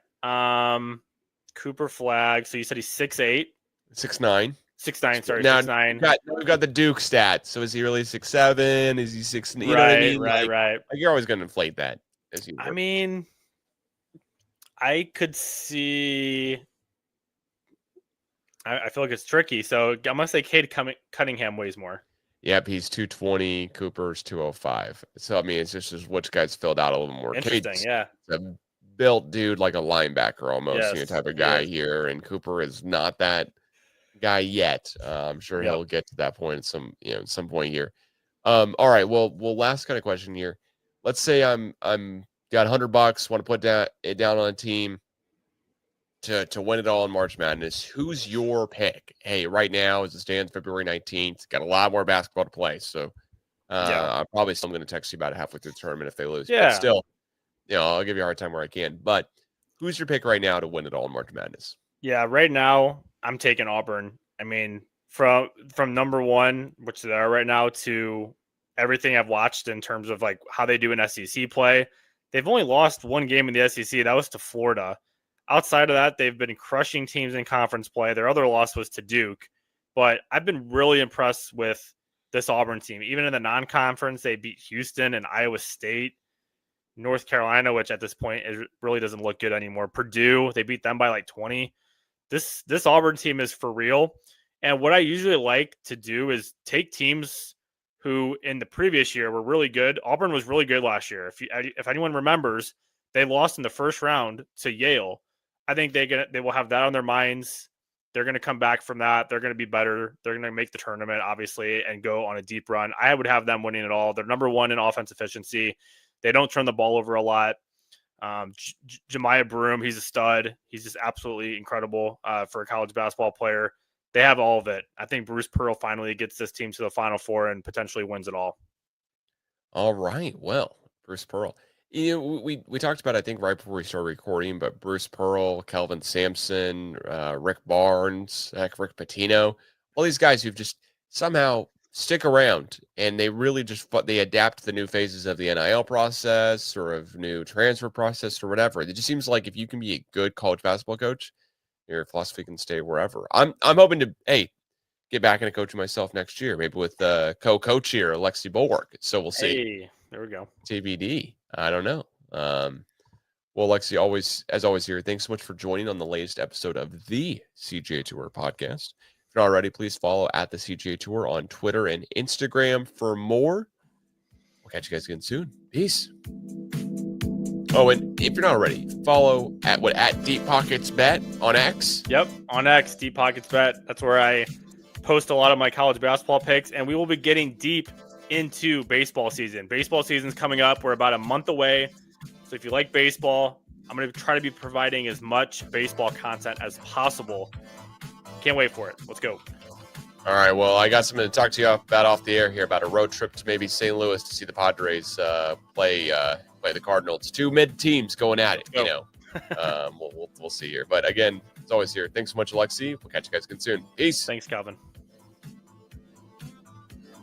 Cooper Flagg. So you said he's 6'8"? 6'9". 6'9", sorry, now, 6'9". We've got the Duke stats. So is he really 6'7"? Is he 6'9"? You know what I mean? Right. Like you're always going to inflate that. I mean, I could see. I feel like it's tricky. So I'm going to say Cade Cunningham weighs more. Yep, he's 220. Cooper's 205. So, I mean, it's just which guys filled out a little more. Interesting, Cade's yeah. A built dude, like a linebacker almost, yes, type of guy here. And Cooper is not that guy yet. I'm sure he'll get to that point at some point here. All right. Well, last kind of question here. Let's say I'm got $100, want to put it down on a team to win it all in March Madness. Who's your pick? Hey, right now, as it stands, February 19th, got a lot more basketball to play. So I'm probably still going to text you about it halfway through the tournament if they lose. Yeah. But still, I'll give you a hard time where I can. But who's your pick right now to win it all in March Madness? Yeah, right now I'm taking Auburn. I mean, from number one, which they are right now, to everything I've watched in terms of like how they do in SEC play, they've only lost one game in the SEC. That was to Florida. Outside of that, they've been crushing teams in conference play. Their other loss was to Duke. But I've been really impressed with this Auburn team. Even in the non-conference, they beat Houston and Iowa State, North Carolina, which at this point it really doesn't look good anymore. Purdue, they beat them by like 20. This Auburn team is for real. And what I usually like to do is take teams who in the previous year were really good. Auburn was really good last year. If anyone remembers, they lost in the first round to Yale. I think they will have that on their minds. They're going to come back from that. They're going to be better. They're going to make the tournament, obviously, and go on a deep run. I would have them winning it all. They're number one in offense efficiency. They don't turn the ball over a lot. Jemiah Broom, he's a stud. He's just absolutely incredible for a college basketball player. They have all of it. I think Bruce Pearl finally gets this team to the Final Four and potentially wins it all. All right. Well, Bruce Pearl. We talked about, I think, right before we started recording, but Bruce Pearl, Kelvin Sampson, Rick Barnes, Rick Pitino, all these guys who've just somehow stick around, and they really they adapt to the new phases of the NIL process or of new transfer process or whatever. It just seems like if you can be a good college basketball coach, your philosophy can stay wherever. I'm hoping to get back into coaching myself next year, maybe with co-coach here, Alexi Bollwerk. So we'll see. Hey, there we go. TBD. I don't know. Well, Alexi, as always here, thanks so much for joining on the latest episode of the CGA Tour Podcast. If you're not already, please follow at the CGA Tour on Twitter and Instagram for more. We'll catch you guys again soon. Peace. Oh, and if you're not already, follow at Deep Pockets Bet on X. Yep, on X, Deep Pockets Bet. That's where I post a lot of my college basketball picks, and we will be getting deep into baseball season. Baseball season's coming up. We're about a month away. So if you like baseball, I'm going to try to be providing as much baseball content as possible. Can't wait for it. Let's go. All right. Well, I got something to talk to you about off the air here about a road trip to maybe St. Louis to see the Padres play the Cardinals. Two mid teams going at it. We'll see here. But again, as always here, thanks so much, Alexi. We'll catch you guys again soon. Peace. Thanks, Calvin.